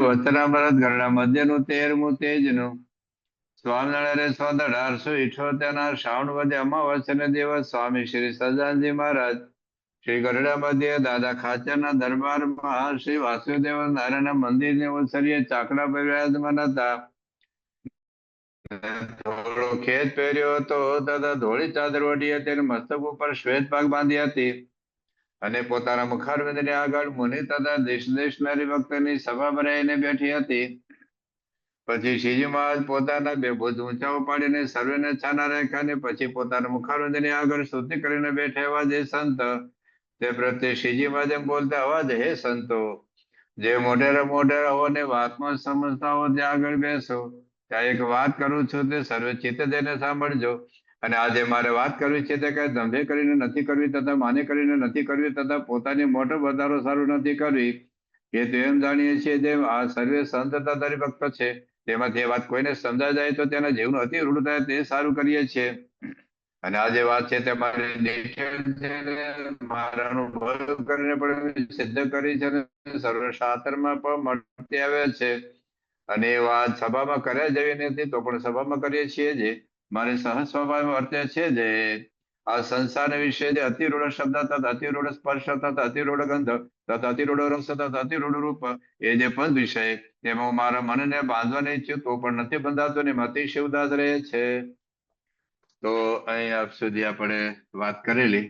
વચનામૃત ગરડા મધ્યનું 13મું તેજનું સ્વામિનારાયણ સ્વાદ 1878 શ્રાવણ વદે અમાવસ્યાના દિવસ સ્વામી શ્રી સદાનંદજી મહારાજ શ્રી ગરડા મધ્ય દાદા ખાચરના દરબારમાં શ્રી વાસુદેવ નારાયણના મંદિરની ઓસરીએ ચાકડા પર વિરાજમાન હતા. ધોળો ખેત પહેર્યો હતો તથા ધોળી ચાદર ઓઢી હતી અને મસ્તક ઉપર શ્વેત પાગ બાંધી હતી અને પોતાના મુખારવિંદની આગળ મુનિ તથા દેશના ભક્તની સભા ભરાઈને બેઠી હતી. પછી શ્રીજી મહારાજ પોતાના બે ભુજ ઊંચા ઉપાડીને સર્વેને છાના રાખ્યા અને પછી પોતાના મુખારવિંદની આગળ સ્તુતિ કરીને બેઠા એવા જે સંત તે પ્રત્યે શ્રીજી મહારાજ એમ બોલતા અવાજ, હે સંતો, જે મોઢેરા હો ને વાતમાં સમજતા હો ત્યાં આગળ બેસો. ત્યાં એક વાત કરું છું તે સર્વે ચિત્ત દઈને સાંભળજો. અને આજે મારે વાત કરવી છે તે કઈ ધંધે કરીને નથી કરવી તથા માને કરીને નથી કરવી તથા પોતાની મોટો વધારો સારું નથી કરવી. એ તો એમ જાણીએ છીએ જેમ આ સર્વે સંત તથા હરિભક્ત છે તેમાં જે વાત કોઈને સમજાય જાય તો તેના જીવનું અતિ રૂઢ થાય તે સારું કરીએ છીએ. અને આ જે વાત છે તે મારી ડિટેલ છે મારા અનુભવ કરીને પણ સિદ્ધ કરી છે અને સર્વશાસ્ત્રમાં પણ મળતી આવે છે. અને એ વાત સભામાં કર્યા જેવી નથી તો પણ સભામાં કરીએ છીએ જે મારે સહજ સ્વભાવ વર્તે છે જે આ સંસાર વિશે જે અતિરૂઢ શબ્દ તથા અતિરૂઢ સ્પર્શ તથા અતિરૂઢ ગંધ તથા અતિરૂઢ રસ તથા અતિરૂઢ રૂપ એ જે પદ વિષય તેમાં મારા મનને બાંધવા નહીં ઈચ્છું તો પણ નથી બંધાતો ને અતિશય ઉદાસ રહે છે. તો અહીં આપ સુધી આપણે વાત કરેલી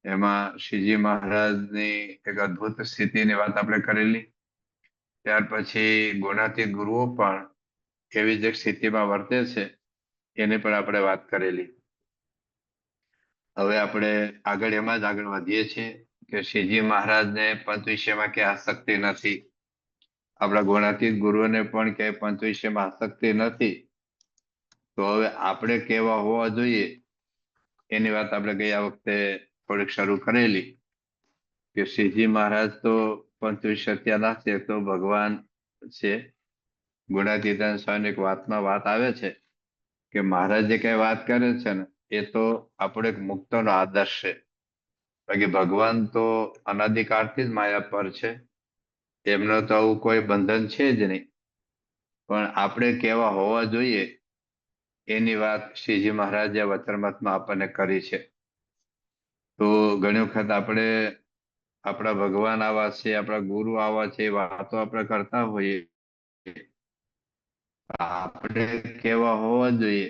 એમાં શ્રીજી મહારાજની એક અદ્ભુત સ્થિતિની વાત આપણે કરેલી. ત્યાર પછી ગુણાતીત ગુરુઓ પણ એવી જ સ્થિતિમાં વર્તે છે એની પણ આપણે વાત કરેલી. હવે આપણે આગળ એમાં જ આગળ વધીએ છીએ કે શ્રીજી મહારાજને પંચ વિષયમાં ક્યાંય આસક્તિ નથી. આપણા ગુણાતીત ગુરુઓને પણ ક્યાંય પંચ વિષયમાં આસક્તિ નથી. તો હવે આપણે કેવા હોવા જોઈએ એની વાત આપણે ગયા વખતે થોડીક શરૂ કરેલી કે શ્રીજી મહારાજ તો પંચ વિષય ત્યાં નથી તો ભગવાન છે. ગુણાતીતાન સ્વામી એક વાતમાં વાત આવે છે કે મહારાજ જે કઈ વાત કરે છે ને એ તો આપણો એક મુક્તનો આદર્શ છે. બાકી ભગવાન તો અનાદિકાળથી જ માયા પર છે. એમનો તો આવું કોઈ બંધન છે જ નહીં. પણ આપણે કેવા હોવા જોઈએ એની વાત શ્રીજી મહારાજે વચનામૃતમાં આપણને કરી છે. તો ઘણી વખત આપણે આપણા ભગવાન આવા છે આપણા ગુરુ આવા છે એ વાતો આપણે કરતા હોઈએ. આપણે કેવા હોવા જોઈએ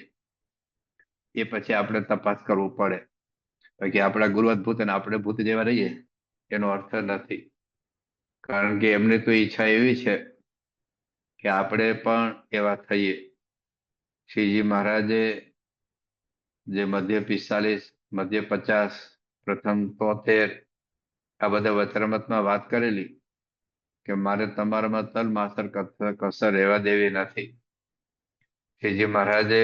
એ પછી આપણે તપાસ કરવું પડે. બાકી આપણા ગુરુ અદભુત અને આપણે ભૂત જેવા રહીએ એનો અર્થ નથી. કારણ કે એમની તો ઈચ્છા એવી છે કે આપણે પણ એવા થઈએ. શ્રીજી મહારાજે જે મધ્ય 45 મધ્ય 50 પ્રથમ 73 આ બધા વચનામૃતમાં વાત કરેલી કે મારે તમારામાં તલ માત્ર કસર રહેવા દેવી નથી. શ્રીજી મહારાજે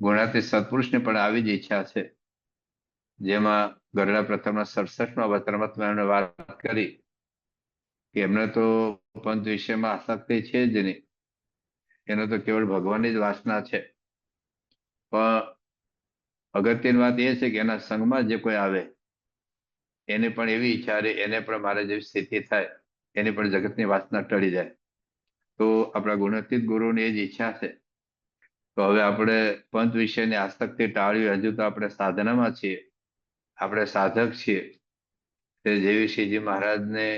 ગુણાતીત સત્પુરુષની પણ આવી જ ઈચ્છા છે. જેમાં ગરડા પ્રથમના 67માં વચનામૃતમાં એમણે વાત કરી કે એમને તો પંચ વિષયમાં આસક્તિ છે જ નહીં. એનો તો કેવળ ભગવાનની જ વાસના છે. પણ અગત્યની વાત એ છે કે એના સંગમાં જે કોઈ આવે એને પણ એવી ઈચ્છા રહે એને પણ મારે જેવી સ્થિતિ થાય એની પણ જગતની વાસના ટળી જાય. તો આપણા ગુણાતીત ગુરુની એ જ ઈચ્છા છે. તો હવે આપણે પંચ વિષયની આસક્તિ ટાળવી હજુ તો આપણે સાધનામાં છીએ. આપણે સાધક છીએ. તે જેવી શ્રીજી મહારાજને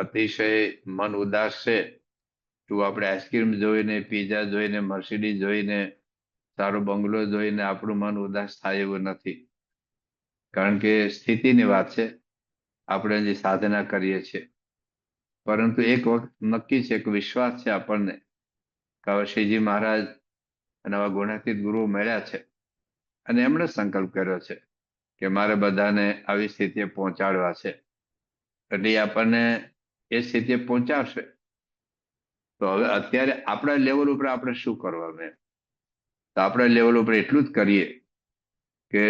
અતિશય મન ઉદાસ છે તું આપણે આઈસ્ક્રીમ જોઈને પીઝા જોઈને મર્સિડીઝ જોઈને સારો બંગલો જોઈને આપણું મન ઉદાસ થાય એવું નથી. કારણ કે સ્થિતિની વાત છે. આપણે જે સાધના કરીએ છીએ પરંતુ એક વખત નક્કી છે કે વિશ્વાસ છે આપણને કે હવે શ્રીજી મહારાજ અને આવા ગુણાતીત ગુરુઓ મળ્યા છે અને એમણે સંકલ્પ કર્યો છે કે મારે બધાને આવી સ્થિતિએ પહોંચાડવા છે. એટલે આપણને એ સ્થિતિએ પહોંચાડશે. તો હવે અત્યારે આપણા લેવલ ઉપર આપણે શું કરવાનું? તો આપણા લેવલ ઉપર એટલું જ કરીએ કે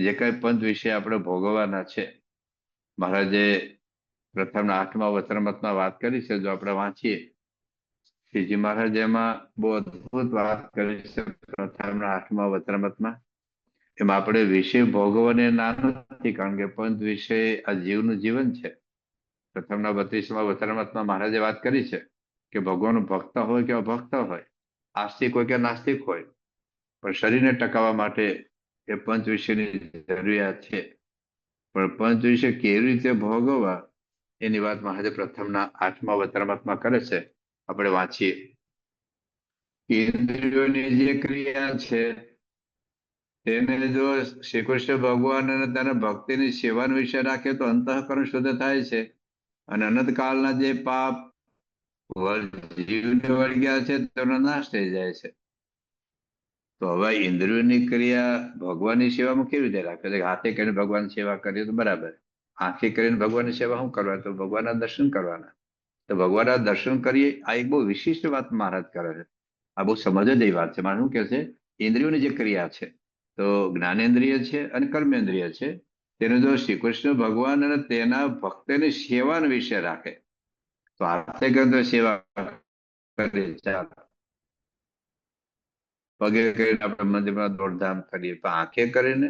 જે કઈ પંચ વિશે આપણે ભોગવવાના છે. મહારાજે પ્રથમના 8મા વચનામૃતમાં વાત કરી છે. જો આપણે વાંચીએ શ્રીજી મહારાજ એમાં બહુ અદભુત વાત કરી છે. પ્રથમના 8મા વચનામૃતમાં એમાં આપણે વિષય ભોગવવાને ના નથી. કારણ કે પંચ વિષય આ જીવનું જીવન છે. પ્રથમના 32મા વચનામૃતમાં મહારાજે વાત કરી છે કે ભગવાન ભક્ત હોય કે અભક્ત હોય, આસ્તિક હોય કે નાસ્તિક હોય, પણ શરીરને ટકાવવા માટે એ પંચ વિષયની જરૂરિયાત છે. પણ પંચ વિષય કેવી રીતે ભોગવવા એની વાત મહાદેવ પ્રથમના 8મા વતરામૃતમાં કરે છે. આપણે વાંચીએ. ઇન્દ્રિયોની જે ક્રિયા છે તેને જો શ્રી કૃષ્ણ ભગવાન અને તેના ભક્તિની સેવાનો વિષય રાખે તો અંતઃકરણ શુદ્ધ થાય છે, અને અનંતકાળના જે પાપ જીવને વળગ્યા છે તેનો નાશ થઈ જાય છે. તો હવે ઇન્દ્રિયોની ક્રિયા ભગવાનની સેવામાં કેવી રીતે રાખે છે? હાથે કરીને ભગવાન સેવા કરીએ તો બરાબર, આંખે કરીને ભગવાનની સેવા શું કરવા? તો ભગવાનના દર્શન કરવાના. તો ભગવાનના દર્શન કરીએ, આ એક બહુ વિશિષ્ટ વાત મહારાજ કરે છે. આ બહુ સમજ જેવી વાત છે. મારે શું કહે છે, ઇન્દ્રિયોની જે ક્રિયા છે, તો જ્ઞાનેન્દ્રિય છે અને કર્મેન્દ્રિય છે, તેને જો શ્રી કૃષ્ણ ભગવાન અને તેના ભક્તની સેવાનો વિષય રાખે તો હાથે કરીને સેવા કરીએ, ચાલો. પગે કરીને આપણે મંદિરમાં દોડધામ કરીએ, પણ આંખે કરીને,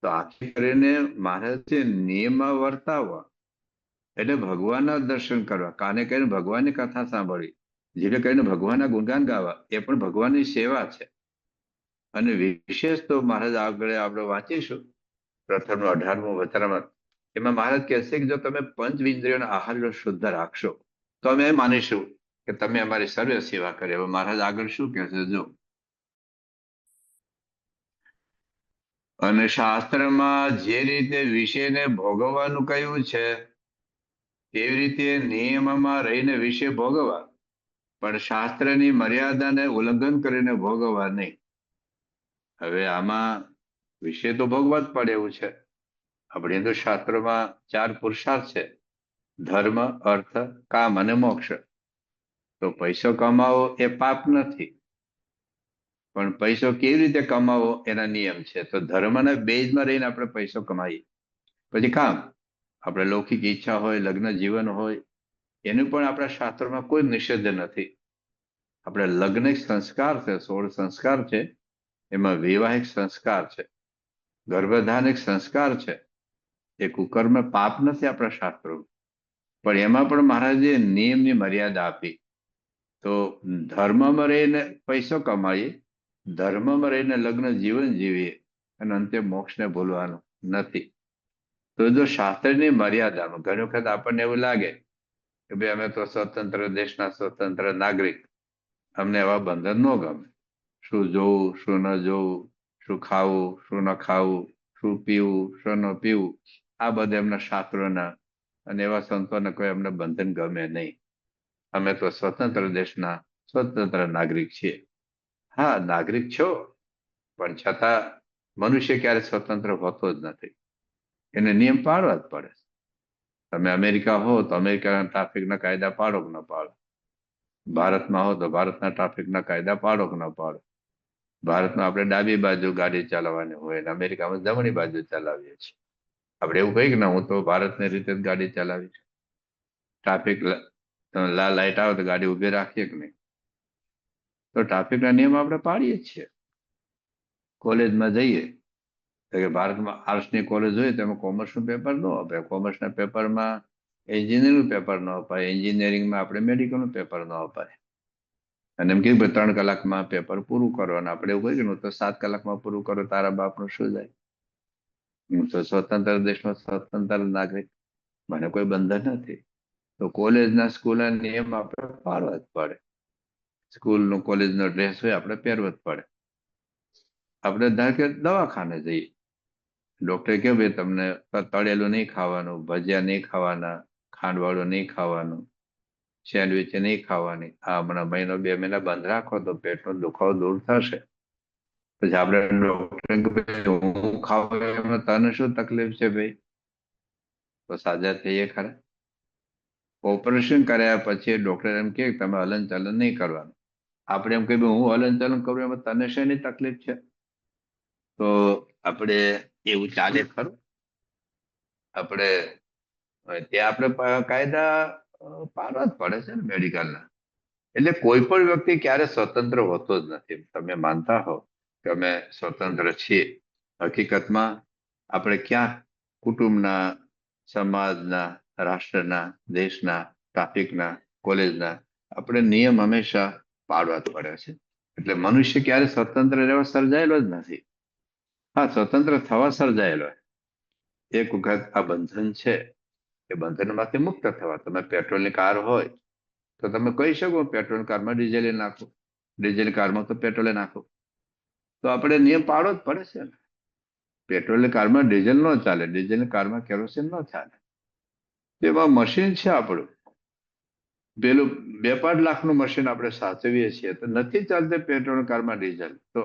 તો આંખે કરીને મહારાજ નિયમમાં વર્તાવવા એટલે ભગવાનના દર્શન કરવા, કાને કરીને ભગવાનની કથા સાંભળવી, જીભે કરીને ભગવાનના ગુણગાન ગાવા, એ પણ ભગવાનની સેવા છે. અને વિશેષ તો મહારાજ આગળ આપણે વાંચીશું પ્રથમનું 18મું વચનામૃત. એમાં મહારાજ કહેશે કે જો તમે પંચ ઇન્દ્રિયોના આહાર શુદ્ધ રાખશો તો અમે માનીશું કે તમે અમારી સર્વ સેવા કરી. હવે મહારાજ આગળ શું કહેશે જો. અને શાસ્ત્રમાં જે રીતે વિષયને ભોગવવાનું કહ્યું છે તેવી રીતે નિયમમાં રહીને વિષય ભોગવવા, પણ શાસ્ત્રની મર્યાદાને ઉલ્લંઘન કરીને ભોગવવા નહીં. હવે આમાં વિષય તો ભોગવવા જ પડે એવું છે. આપણે હિન્દુ શાસ્ત્રોમાં 4 પુરુષાર્થ છે: ધર્મ, અર્થ, કામ અને મોક્ષ. તો પૈસો કમાવો એ પાપ નથી, પણ પૈસો કેવી રીતે કમાવો એના નિયમ છે. તો ધર્મના બેઝમાં રહીને આપણે પૈસો કમાઈએ. પછી કામ, આપણે લૌકિક ઈચ્છા હોય, લગ્ન જીવન હોય, એનું પણ આપણા શાસ્ત્રોમાં કોઈ નિષેધ નથી. આપણે લગ્ન એક સંસ્કાર છે, 16 સંસ્કાર છે, એમાં વૈવાહિક સંસ્કાર છે, ગર્ભધાન એક સંસ્કાર છે. એ કુકર્મ પાપ નથી આપણા શાસ્ત્રો, પણ એમાં પણ મહારાજે નિયમની મર્યાદા આપી. તો ધર્મમાં રહીને પૈસો કમાઈએ, ધર્મમાં રહીને લગ્ન જીવન જીવીએ, અને અંતે મોક્ષને ભૂલવાનું નથી. તો જો શાસ્ત્રની મર્યાદામાં, ઘણી વખત આપણને એવું લાગે કે ભાઈ અમે તો સ્વતંત્ર દેશના સ્વતંત્ર નાગરિક, અમને એવા બંધન ન ગમે. શું જોવું, શું ન જોવું, શું ખાવું, શું ન ખાવું, શું પીવું, શું ન પીવું, આ બધા એમના શાસ્ત્રોના અને એવા સંતોને કોઈ અમને બંધન ગમે નહીં. અમે તો સ્વતંત્ર દેશના સ્વતંત્ર નાગરિક છીએ. હા, નાગરિક છો, પણ છતાં મનુષ્ય ક્યારે સ્વતંત્ર હોતો જ નથી. એને નિયમ પાળવા જ પડે. તમે અમેરિકા હો તો અમેરિકાના ટ્રાફિકના કાયદા પાડો કે ન પાડો. ભારતમાં હો તો ભારતના ટ્રાફિકના કાયદા પાડો કે ન પાડો. ભારતમાં આપણે ડાબી બાજુ ગાડી ચલાવવાની હોય અને અમેરિકામાં જમણી બાજુ ચલાવીએ છીએ. આપણે એવું કહીએ કે ના, હું તો ભારતની રીતે જ ગાડી ચલાવીશ. ટ્રાફિક લાલ લાઈટ આવે તો ગાડી ઉભી રાખીએ કે નહીં? તો ટ્રાફિકના નિયમ આપણે પાડીએ જ છીએ. કોલેજમાં જઈએ તો કે ભારતમાં આર્ટ્સની કોલેજ હોય તો એમાં કોમર્સનું પેપર ન અપાય, કોમર્સના પેપરમાં એન્જિનિયરિંગનું પેપર ન અપાય, એન્જિનિયરિંગમાં આપણે મેડિકલનું પેપર ન અપાય. અને એમ કીધું 3 કલાકમાં પેપર પૂરું કરવાનું. આપણે એવું કહીએ તો 7 કલાકમાં પૂરું કરો, તારા બાપનું શું જાય? હું તો સ્વતંત્ર દેશનો સ્વતંત્ર નાગરિક, મને કોઈ બંધન નથી. તો કોલેજના સ્કૂલના નિયમ આપણે પાળવા જ પડે. સ્કૂલનો કોલેજનો ડ્રેસ હોય આપણે પહેરવો જ પડે. આપણે ધારો કે દવાખાને જઈએ, ડોક્ટરે કહ્યું ભાઈ તમને તળેલું નહીં ખાવાનું, ભજીયા નહીં ખાવાના, ખાંડવાળું નહીં ખાવાનું, સેન્ડવિચ નહીં ખાવાની. આ હમણાં 1-2 મહિના બંધ રાખો તો પેટનો દુખાવો દૂર થશે. પછી આપણે ડોક્ટર હું ખાવું એમાં તને શું તકલીફ છે ભાઈ? તો સાજા થઈએ ખરા? ઓપરેશન કર્યા પછી ડોક્ટર એમ કે તમે હલન ચલન નહીં કરવાનું. આપણે એમ કહ્યું હું હલન ચલન કરું એમાં તને શેની તકલીફ છે? તો આપણે એવું ચાલે ખરું? આપણે ત્યાં આપણે કાયદા પાડવા જ પડે છે ને મેડિકલના. એટલે કોઈ પણ વ્યક્તિ ક્યારે સ્વતંત્ર હોતો જ નથી. તમે માનતા હો કે અમે સ્વતંત્ર છીએ, હકીકતમાં આપણે ક્યાં કુટુંબના, સમાજના, રાષ્ટ્રના, દેશના, ટ્રાફિકના, કોલેજના આપણે નિયમ હંમેશા પાડવા જ પડે છે. એટલે મનુષ્ય ક્યારે સ્વતંત્ર રહેવા સર્જાયેલો જ નથી. હા, સ્વતંત્ર થવા સર્જાયેલો. એક વખત આ બંધન છે, એ બંધનમાંથી મુક્ત થવા. તમે પેટ્રોલની કાર હોય તો તમે કહી શકો પેટ્રોલ કારમાં ડીઝલ નાખો, ડીઝલ કારમાં તો પેટ્રોલ નાખો. તો આપણે નિયમ પાડવો જ પડે છે ને. પેટ્રોલની કારમાં ડીઝલ ન ચાલે, ડીઝલની કારમાં કેરોસીન ન ચાલે. એમાં મશીન છે આપણું, પેલું 2-5 લાખનું મશીન આપણે સાચવીએ છીએ તો નથી ચાલતું પેટ્રોલ કારમાં ડીઝલ. તો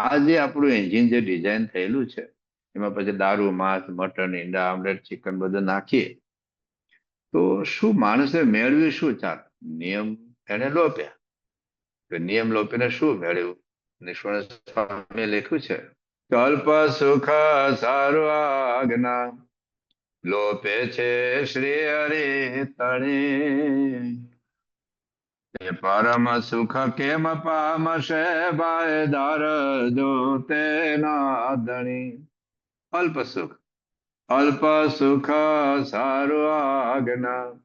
આ જે આપણું એન્જિન જે ડિઝાઇન થયેલું છે એમાં પછી દારૂ, માંસ, મટન, ઈંડા, આમલેટ, ચિકન બધું નાખીએ તો શું માણસે મેળવ્યું શું? ચાલ, નિયમ એને લોપ્યા. તો નિયમ લોપીને શું મેળવ્યું? નિષ્ણાત સ્વામીએ લખ્યું છે, કલ્પ સુખ સારું આજ્ઞા લોપે છે શ્રી હરિ તણી. એ પરમ સુખ કેમ પામશે બાયદાર જો તેના ધણી. અલ્પ સુખ, અલ્પ સુખ સારું આજ્ઞા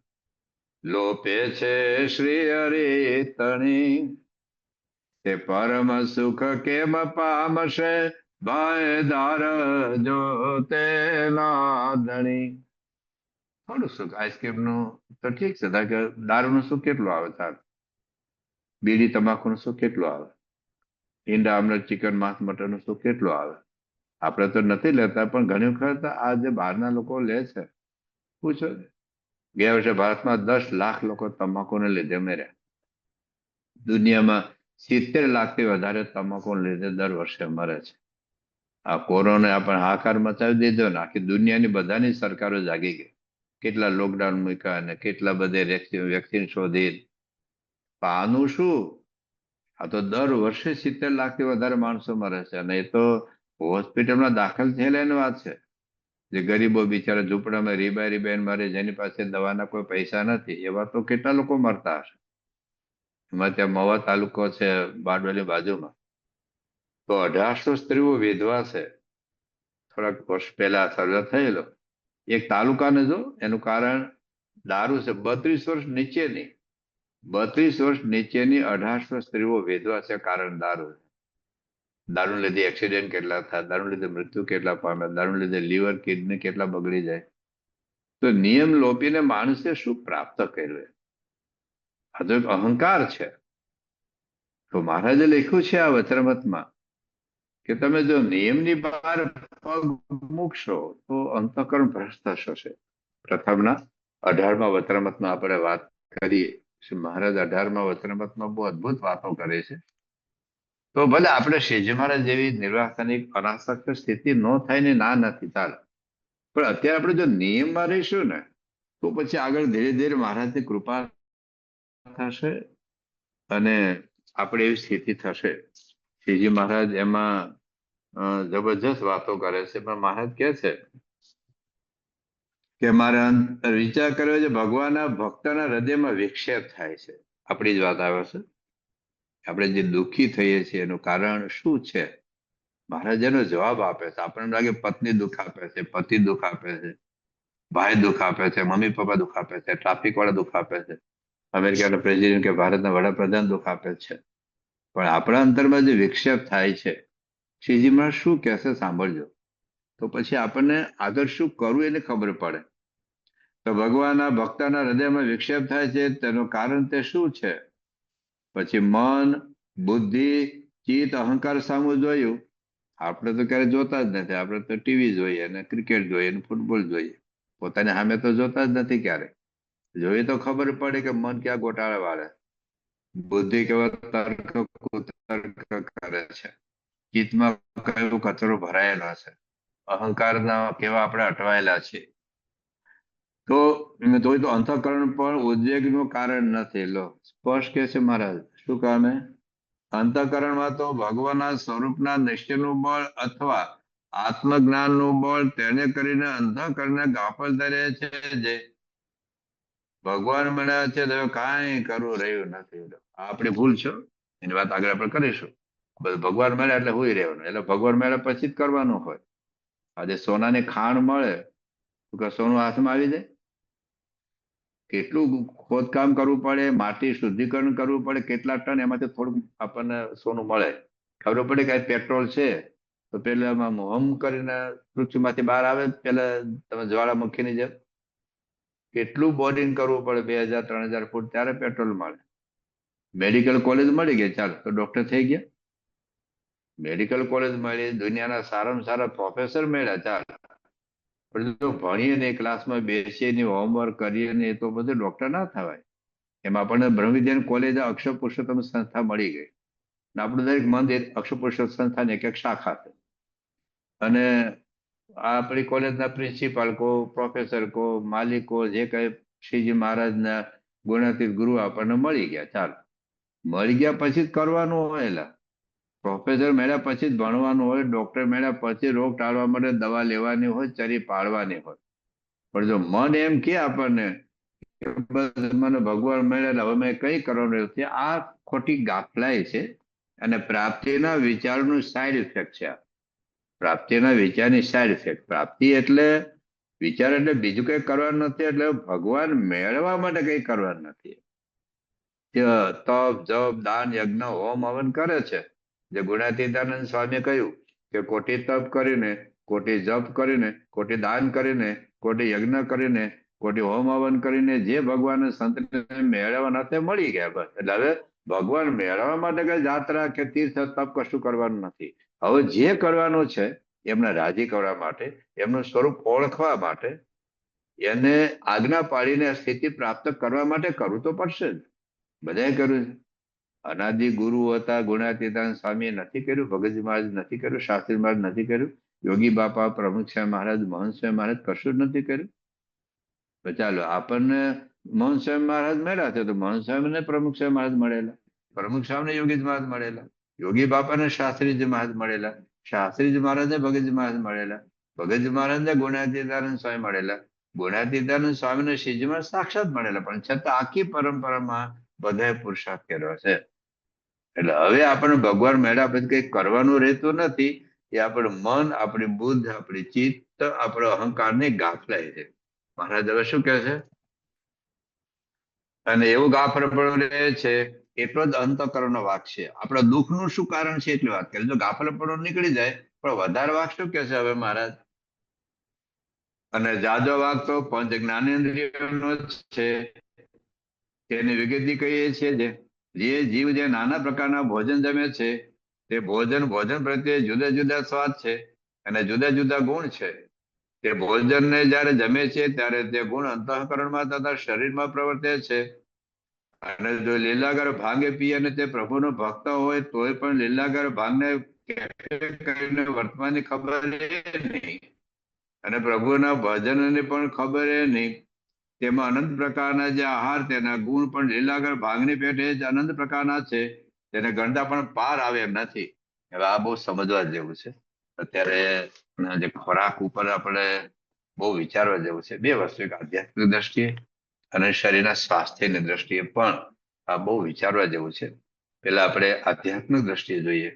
લોપે છે શ્રી હરિ તણી. તે પરમ સુખ કેમ પામશે બાયદાર જો તેના ધણી. થોડું સુખ આઈસ્ક્રીમનું તો ઠીક છે, દારૂનું સુખ કેટલું આવે? તાર બીડી તમાકુનું સુખ કેટલું આવે? ઈંડા, આમલેટ, ચિકન, માંસ, મટનનું સુખ કેટલું આવે? આપણે તો નથી લેતા, પણ ઘણી વખત આ જે બહારના લોકો લે છે. પૂછો, ગયા વર્ષે ભારતમાં 10 લાખ લોકો તમાકુને લીધે મર્યા. દુનિયામાં 70 લાખથી વધારે તમાકુને લીધે દર વર્ષે મરે છે. આ કોરોના આપણે હાહાકાર મચાવી દીધો ને, આખી દુનિયાની બધાની સરકારો જાગી ગઈ. કેટલા લોકડાઉન મૂક્યા અને કેટલા બધે વેક્સિન શોધી. આનું શું? આ તો દર વર્ષે 70 લાખથી વધારે માણસો મરે છે, અને એ તો હોસ્પિટલમાં દાખલ થયેલા એની વાત છે. જે ગરીબો બિચારા ઝૂંપડામાં રીબાઈ મરે, જેની પાસે દવાના કોઈ પૈસા નથી, એવા તો કેટલા લોકો મરતા હશે. એમાં ત્યાં મવા તાલુકો છે બારડોલી બાજુમાં, તો 1800 સ્ત્રીઓ વિધવા છે. થોડાક વર્ષ પહેલા સર્વે થયેલો એક તાલુકાને જો, એનું કારણ દારૂ છે. 32 વર્ષ નીચેની 1800 સ્ત્રીઓ વિધવા છે, કારણ દારૂ. દારૂ લીધે એક્સિડન્ટ કેટલા થાય, દારૂ લીધે મૃત્યુ કેટલા પામે, દારૂ લીધે લીવર, કિડની કેટલા બગડી જાય. તો નિયમ લોપીને માણસે શું પ્રાપ્ત કર્યું? આ તો એક અહંકાર છે. તો મહારાજે લખ્યું છે આ વચરામૃતમાં કે તમે જો નિયમની બહાર પગ મૂકશો તો અંતઃકરણ ભ્રષ્ટ થશે. પ્રથમના 18મા વચરામૃતમાં આપણે વાત કરીએ. મહારાજ 18મા વચરામૃતમાં બહુ અદભુત વાતો કરે છે. તો ભલે આપણે શ્રીજી મહારાજ જેવી નિર્વાસનિક અનાસક્ત સ્થિતિ ન થાય ને, ના નથી, ચાલે. પણ અત્યારે આપણે જો નિયમમાં રહીશું ને તો પછી આગળ ધીરે ધીરે મહારાજની કૃપા થશે અને આપણે એવી સ્થિતિ થશે. શ્રીજી મહારાજ એમાં જબરજસ્ત વાતો કરે છે, પણ મહારાજ કહે છે કે મારે વિચાર કર્યો છે ભગવાનના ભક્તના હૃદયમાં વિક્ષેપ થાય છે. આપણી જ વાત આવે છે. આપણે જે દુઃખી થઈએ છીએ એનું કારણ શું છે? મહારાજ એનો જવાબ આપે છે. આપણને લાગે પત્ની દુઃખ આપે છે, પતિ દુઃખ આપે છે, ભાઈ દુઃખ આપે છે, મમ્મી પપ્પા દુઃખ આપે છે, ટ્રાફિક વાળા દુઃખ આપે છે, અમેરિકાના પ્રેસિડેન્ટ કે ભારતના વડાપ્રધાન દુઃખ આપે છે. પણ આપણા અંતરમાં જે વિક્ષેપ થાય છે, શ્રીજી મહારાજ શું કહેશે સાંભળજો, તો પછી આપણને આગળ શું કરવું એને ખબર પડે. તો ભગવાનના ભક્તના હૃદયમાં વિક્ષેપ થાય છે, તેનું કારણ તે શું છે? પછી મન, બુદ્ધિ, ચિત્ત, અહંકાર સામું જોયું. આપણે તો ક્યારે જોતા જ નથી. આપણે તો ટીવી જોઈએ અને ક્રિકેટ જોઈએ અને ફૂટબોલ જોઈએ. પોતાની સામે તો જોતા જ નથી ક્યારે. જોઈએ તો ખબર પડે કે મન ક્યાં ગોટાળા વાળે, બુદ્ધિ કેવા તર્ક કુતર્ક કરે છે, ચિત્તમાં કયો કચરો ભરાયેલો છે, અહંકારના કેવા આપણે અટવાયેલા છે. તો જોઈ તો અંતઃકરણ પણ ઉદ્વેગનું કારણ નથી. લો સ્પષ્ટ કે છે મહારાજ. શું કામે? અંતઃકરણમાં તો ભગવાનના સ્વરૂપના નિશ્ચયનું બળ અથવા આત્મજ્ઞાનનું બળ તેને કરીને અંતઃકરણને ગાફલ ધરે છે. જે ભગવાન મળ્યા છે તો કાંઈ કરવું રહ્યું નથી. આપણી ભૂલ છે, એની વાત આગળ આપણે કરીશું. ભગવાન મળ્યા એટલે હુઈ રહેવાનું, એટલે ભગવાન મળ્યા પછી જ કરવાનું હોય. આજે સોનાની ખાણ મળે તો સોનું હાથમાં આવી જાય? કેટલું ખોદકામ કરવું પડે, માટી શુદ્ધિકરણ કરવું પડે, કેટલા ટન એમાંથી થોડું આપણને સોનું મળે. ખબર પડે કે આ પેટ્રોલ છે તો પેલા હમ કરીને પૃથ્વીમાંથી બહાર આવે, પેલા તમે જ્વાળામુખીની જેમ કેટલું બોરિંગ કરવું પડે, 2000-3000 ફૂટ, ત્યારે પેટ્રોલ મળે. મેડિકલ કોલેજ મળી ગઈ, ચાલો તો ડોક્ટર થઈ ગયા. મેડિકલ કોલેજ મળી, દુનિયાના સારામાં સારા પ્રોફેસર મળ્યા, ચાલ. પણ જો ભણીએ ને ક્લાસમાં બેસીએ ને હોમવર્ક કરીએ ને તો બધું ડોક્ટર ના થવાય. એમાં આપણને બ્રહ્મ વિદ્યાન કોલેજ અક્ષર પુરુષોત્તમ સંસ્થા મળી ગઈ. અને આપણું દરેક મંદિર અક્ષર પુરુષોત્તમ સંસ્થાની એક એક શાખા છે. અને આ આપણી કોલેજના પ્રિન્સિપાલ કો, પ્રોફેસર કો, માલિકો, જે કઈ શ્રીજી મહારાજના ગુણાતીત ગુરુ આપણને મળી ગયા, ચાલો. મળી ગયા પછી જ કરવાનું હોય. એલા પ્રોફેસર મળ્યા પછી જ ભણવાનું હોય, ડોક્ટર મળ્યા પછી રોગ ટાળવા માટે દવા લેવાની હોય, ચરી પાડવાની હોય. પણ જો મન એમ કે આપણને કે બસ મને ભગવાન મળ્યા હવે મેં કઈ કરવાનું નથી, આ ખોટી ગાફલાઈ છે. અને પ્રાપ્તિના વિચારનું સાઈડ ઇફેક્ટ છે. પ્રાપ્તિના વિચારની સાઈડ ઇફેક્ટ. પ્રાપ્તિ એટલે વિચાર એટલે બીજું કઈ કરવાનું નથી, એટલે ભગવાન મેળવવા માટે કઈ કરવાનું નથી. તપ જપ દાન યજ્ઞ હોમ હવન કરે છે. જે ગુણાતીતાનંદ સ્વામી કહ્યું કે કોટી તપ કરીને, કોટી જપ કરીને, કોટી દાન કરીને, કોટી યજ્ઞ કરીને, કોટી હોમ હવન કરીને જે ભગવાન સંતને મેળવવાના તે મળી ગયા, બસ. એટલે હવે ભગવાન મેળવવા માટે કઈ જાત્રા કે તીર્થ તપ કશું કરવાનું નથી. હવે જે કરવાનું છે એમને રાજી કરવા માટે, એમનું સ્વરૂપ ઓળખવા માટે, એને આજ્ઞા પાડીને સ્થિતિ પ્રાપ્ત કરવા માટે કરવું તો પડશે જ. બધાએ કર્યું છે. અનાદિ ગુરુ હતા ગુણાતીતાનંદ સ્વામીએ નથી કર્યું, ભગતજી મહારાજ નથી કર્યું, શાસ્ત્રી મહારાજ નથી કર્યું, યોગી બાપા, પ્રમુખ સ્વામી મહારાજ, મહંત સ્વામી મહારાજ કશું જ નથી કર્યું. તો ચાલો આપણને મહંત સ્વામી મહારાજ મળ્યા છે તો મહંત સ્વામીને પ્રમુખ સ્વામી મહારાજ મળેલા, પ્રમુખ સ્વામીને યોગીજી મહારાજ મળેલા, યોગી બાપાને શાસ્ત્રીજી મહારાજ મળેલા, શાસ્ત્રીજી મહારાજને ભગતજી મહારાજ મળેલા, ભગતજી મહારાજને ગુણાતીતાનંદ સ્વામી મળેલા, ગુણાતીતાનંદ સ્વામીને શ્રીજી મહારાજ સાક્ષાત મળેલા. પણ છતાં આખી પરંપરામાં બધાએ પુરુષાર્થ કર્યો છે. એટલે હવે આપણને ભગવાન મળ્યા પછી કઈ કરવાનું રહેતું નથી. એ આપણું મન, આપણી બુદ્ધ, આપણી ચિત્ત, આપણો અહંકારની ગાફલાઈ છે. મહારાજ હવે શું કહે છે? અને એવું ગાફલપણું રહે છે એટલો જ અંતઃકરણનો વાક છે. આપણા દુઃખનું શું કારણ છે એટલી વાત કરે. જો ગાફલપણું નીકળી જાય, પણ વધારે વાક શું કહે છે હવે મહારાજ? અને જાજો વાક તો પંચ જ્ઞાનેન્દ્રિયોનો જ છે. તેની વિગતિ કહીએ છીએ જે જીવ જે નાના પ્રકારના ભોજન જમે છે તે ભોજન પ્રત્યે જુદા જુદા સ્વાદ છે અને જુદા જુદા ગુણ છે. તે ભોજનને જ્યારે જમે છે ત્યારે તે ગુણ અંતઃકરણમાં તથા શરીરમાં પ્રવર્તે છે. અને જો લીલાગર ભાંગે પીએ અને તે પ્રભુનો ભક્ત હોય તોય પણ લીલાગર ભાંગને કરીને વર્તમાનની ખબર નહીં અને પ્રભુના ભજનની પણ ખબર નહીં. તેમાં અનંત પ્રકારના જે આહાર તેના ગુણ પણ લીલાગર ભાંગની પેટે જ અનંત પ્રકારના છે. તેને ગણતા પણ પાર આવે એમ નથી. હવે આ બહુ સમજવા જેવું છે. અત્યારે જે ખોરાક ઉપર આપણે બહુ વિચારવા જેવું છે. બે વસ્તુ, એક આધ્યાત્મિક દ્રષ્ટિએ અને શરીરના સ્વાસ્થ્યની દ્રષ્ટિએ પણ આ બહુ વિચારવા જેવું છે. પેલા આપણે આધ્યાત્મિક દ્રષ્ટિએ જોઈએ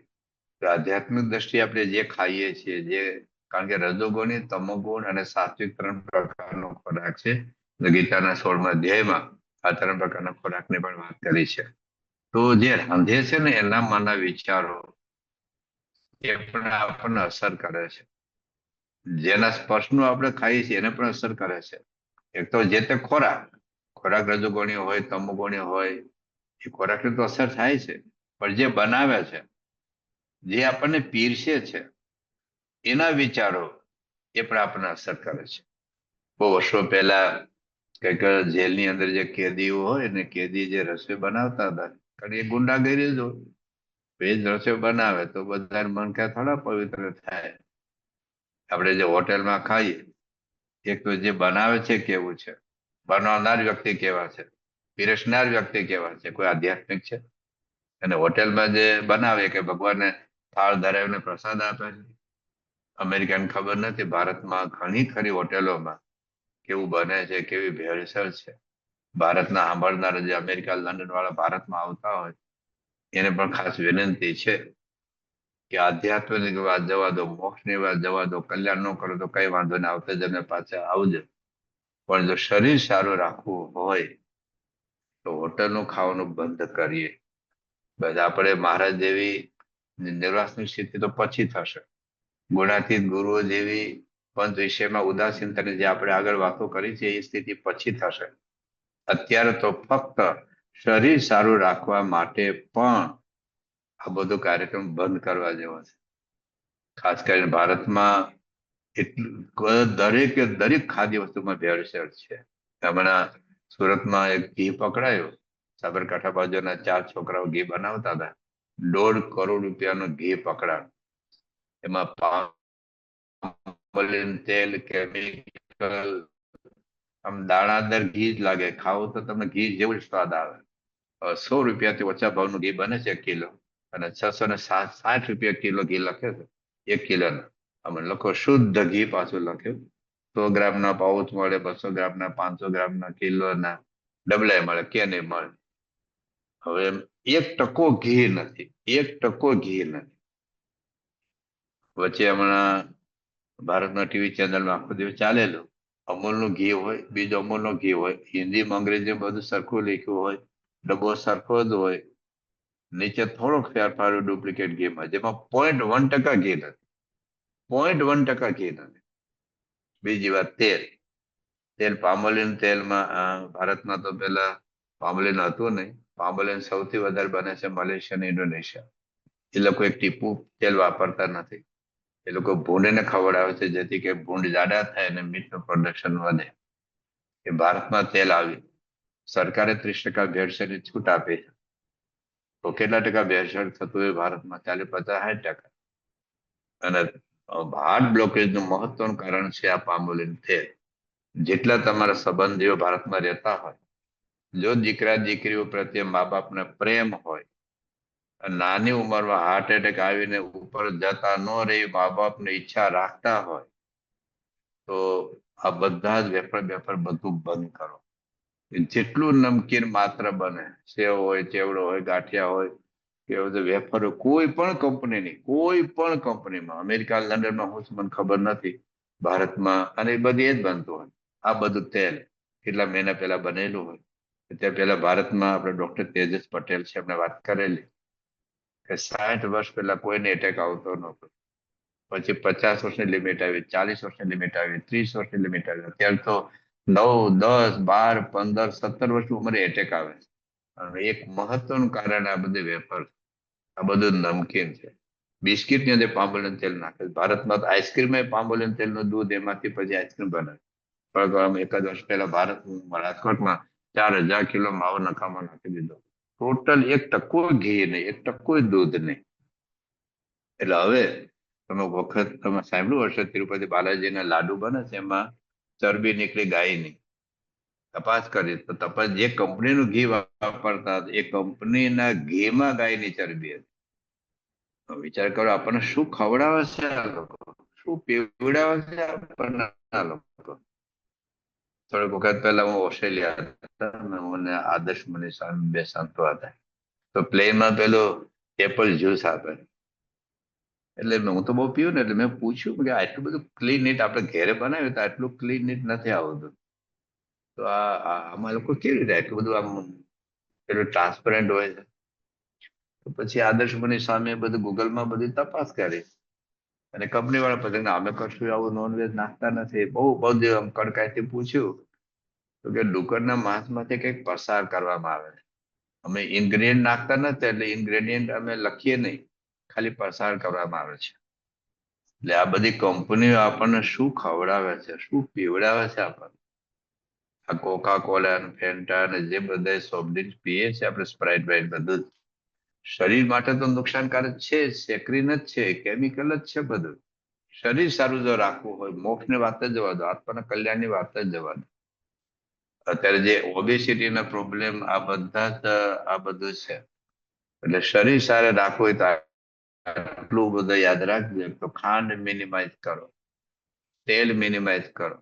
તો આધ્યાત્મિક દ્રષ્ટિએ આપણે જે ખાઈએ છીએ, કારણ કે રજોગુણી, તમોગુણ અને સાત્વિક 3 પ્રકારનો ખોરાક છે. ગીતાના 16મા અધ્યાયમાં આ 3 પ્રકારના ખોરાકની પણ વાત કરી છે. તો જે રાંધે છે ને એના મનના વિચારો એ પણ આપણને અસર કરે છે. જેના સ્પર્શનું આપણે ખાઈએ છીએ એને પણ અસર કરે છે. એક તો જે તે ખોરાક રજોગુણી હોય, તમોગુણી હોય, એ ખોરાકની તો અસર થાય છે. પણ જે બનાવે છે, જે આપણને પીરસે છે, એના વિચારો એ પણ આપણને અસર કરે છે. બહુ વર્ષો પહેલા કંઈક જેલની અંદર જે કેદીઓ હોય ને, કેદી જે રસોઈ બનાવતા હતા, કારણ એ ગુંડાગીરી જ હોય. એ જ રસોઈ બનાવે તો બધા મન ક્યાં થોડા પવિત્ર થાય. આપણે જે હોટેલમાં ખાઈએ, એક તો જે બનાવે છે કેવું છે, બનાવનાર વ્યક્તિ કેવા છે, પીરસનાર વ્યક્તિ કેવા છે, કોઈ આધ્યાત્મિક છે? અને હોટેલમાં જે બનાવે કે ભગવાનને થાળ ધરાવીને પ્રસાદ આપે છે. અમેરિકાને ખબર નથી, ભારતમાં ઘણી ખરી હોટેલોમાં કેવું બને છે, કેવી ભેળસેળ છે. ભારતના સાંભળનાર જે અમેરિકા, લંડન વાળા ભારતમાં આવતા હોય એને પણ ખાસ વિનંતી છે કે આધ્યાત્મિક વાત જવા દો, મોક્ષની વાત જવા દો, કલ્યાણ ન કરો તો કઈ વાંધો નહીં, આવતા જન્મે પાછા આવજો. પણ જો શરીર સારું રાખવું હોય તો હોટલનું ખાવાનું બંધ કરીએ. બસ આપણે મહારાજ જેવી નિર્વાસની સ્થિતિ તો પછી થશે. ગુણાતીત ગુરુઓ જેવી પંચ વિષયમાં ઉદાસીનતાની જે આપણે આગળ વાતો કરી છે એ સ્થિતિ પછી થશે. અત્યારે તો ફક્ત શરીર સારું રાખવા માટે પણ આ બધો કાર્યક્રમ બંધ કરવા જેવો છે. ખાસ કરીને ભારતમાં દરેક ખાદ્ય વસ્તુમાં ભેળસેળ છે. હમણાં સુરતમાં એક ઘી પકડાયો. સાબરકાંઠા બાજુના 4 છોકરાઓ ઘી બનાવતા હતા. 1.5 કરોડ રૂપિયાનું ઘી પકડાયું. એમાં પામોલીન તેલ, કેમિકલ, આમ દાણાદાર ઘી જ લાગે. ખાવું તો તમને ઘી જેવું જ સ્વાદ આવે. 100 રૂપિયાથી ઓછા ભાવનું ઘી બને છે 1 કિલો, અને 660 રૂપિયા કિલો ઘી લખે છે 1 કિલોના. અમે લખો શુદ્ધ ઘી પાછું લખ્યું. 100 ગ્રામના પાઉચ મળે, 200 ગ્રામના, 500 ગ્રામના, કિલોના ડબલે મળે કે નહીં મળે. હવે 1% ઘી નથી, 1% ઘી નથી. વચ્ચે હમણાં ભારતના ટીવી ચેનલમાં આખો દિવસ ચાલેલું. અમૂલનું ઘી હોય, બીજું અમૂલનું ઘી હોય, હિન્દીમાં અંગ્રેજીમાં બધું સરખું લખ્યું હોય, ડબ્બો સરખો જ હોય, નીચે થોડોક ફેરફાર ડુપ્લિકેટ ઘીમાં, જેમાં 0.1% ઘી નથી. 0.1% ઘી નથી. બીજી વાત, તેલ. તેલ પામોલીન તેલમાં ભારતમાં તો પેલા પામોલીન હતું નહીં. પામોલીન સૌથી વધારે બને છે મલેશિયા અને ઇન્ડોનેશિયા. એ લોકો એક ટીપું તેલ વાપરતા નથી. એ લોકો ભૂંડને ખવડાવે છે, જેથી કે ભૂંડ જાડા થાય અને મીટનું પ્રોડક્શન વધે. એ ભારતમાં તેલ આવ્યું. સરકારે 30% ભેળસેળની છૂટ આપી છે. તો કેટલા ટકા ભેળસેળ થતું હોય ભારતમાં? 40, 50, 60%. અને હાર્ટ બ્લોકેજનું મહત્વનું કારણ છે આ પામોલીન તેલ. જેટલા તમારા સંબંધીઓ ભારતમાં રહેતા હોય, જો દીકરા દીકરીઓ પ્રત્યે મા બાપને પ્રેમ હોય, નાની ઉંમરમાં હાર્ટ એટેક આવીને ઉપર જતા ન રહી મા બાપને ઈચ્છા રાખતા હોય, તો આ બધા જ વેફર બેફર બધું બંધ કરો. જેટલું નમકીન માત્ર બને, સેવ હોય, ચેવડો હોય, ગાંઠિયા હોય, કે વેફર, કોઈ પણ કંપનીમાં, અમેરિકા લંડનમાં હું મને ખબર નથી, ભારતમાં અને એ બધી જ બનતું હોય. આ બધું તેલ કેટલા મહિના પહેલા બનેલું હોય. ત્યાં પહેલા ભારતમાં આપણે ડોક્ટર તેજસ પટેલ છે, એમને વાત કરેલી કે 60 વર્ષ પહેલા કોઈને એટેક આવતો નહોતો. પછી 50 વર્ષની લિમિટ આવી, 40 વર્ષની લિમિટ આવી, 30 વર્ષની લિમિટ આવી. અત્યારે તો 9, 10, 12, 15, 17 વર્ષની ઉંમરે એટેક આવે છે. અને એક મહત્વનું કારણ આ બધી વેફર, આ બધું નમકીન છે. બિસ્કિટની અંદર પામોલીન તેલ નાખે છે. ભારતમાં તો આઈસ્ક્રીમ પામોલીન તેલનું દૂધ, એમાંથી પછી આઈસ્ક્રીમ બને. પણ એકાદ વર્ષ પહેલા રાજકોટમાં 4000 કિલો માવો નકામો નાખી દીધો. ટોટલ 1% ઘી નહીં, 1% દૂધ નહીં. એટલે હવે તમે સાંભળ્યું હશે, તિરુપતિ બાલાજીના લાડુ બને છે, એમાં ચરબી નીકળી ગાયની. તપાસ કરી તો તપાસ, જે કંપનીનું ઘી વાપરતા એ કંપનીના ઘીમાં ગાયની ચરબી હતી. વિચાર કરો, આપણને શું ખવડાવે છે આ લોકો, શું પીવડાવે છે આપણને આ લોકો. થોડીક વખત પહેલા હું ઓસ્ટ્રેલિયા હતા, મને આદર્શ મની સામે 2 સંતો હતા. તો પ્લેનમાં પેલો એપલ જ્યુસ આપે. એટલે હું તો બહુ પીવું ને, એટલે મેં પૂછ્યું કે આટલું બધું ક્લીન નીટ આપણે ઘેરે બનાવ્યું તો આટલું ક્લીન નીટ નથી આવતું. તો આમાં લોકો કેવી રીતે આટલું બધું આમ પેલું ટ્રાન્સપરન્ટ હોય છે? તો પછી આદર્શ મની સામે બધું ગૂગલમાં બધી તપાસ કરી, અને કંપની વાળા પછી અમે કશું આવું નોનવેજ નાખતા નથી. બહુ બધું કડકાઈથી પૂછ્યું, તો કે ડુક્કરના માંસમાંથી કંઈક પસાર કરવામાં આવે છે. અમે ઇન્ગ્રેડિયન્ટ નાખતા નથી, એટલે ઇન્ગ્રેડિયન્ટ અમે લખીએ નહીં, ખાલી પસાર કરવામાં આવે છે. એટલે આ બધી કંપનીઓ આપણને શું ખવડાવે છે, શું પીવડાવે છે આપણને. આ કોકા કોલા, ફેન્ટા અને જે બધા સોફ્ટ ડ્રિંક્સ પીએ છે આપણે, સ્પ્રાઇટ બ્રાઇટ, બધું શરીર માટે તો નુકસાનકારક છે, સેક્રીન જ છે, કેમિકલ જ છે બધું. શરીર સારું જો રાખવું હોય, મોક્ષની વાત જ જવા દો, આત્માના કલ્યાણની વાત જ જવા દો. અત્યારે જે ઓબેસિટીના પ્રોબ્લેમ, આ બધા જ આ બધું છે. એટલે શરીર સારું રાખવું હોય તો આટલું બધું યાદ રાખજો. તો ખાંડ મિનિમાઇઝ કરો, તેલ મિનિમાઇઝ કરો,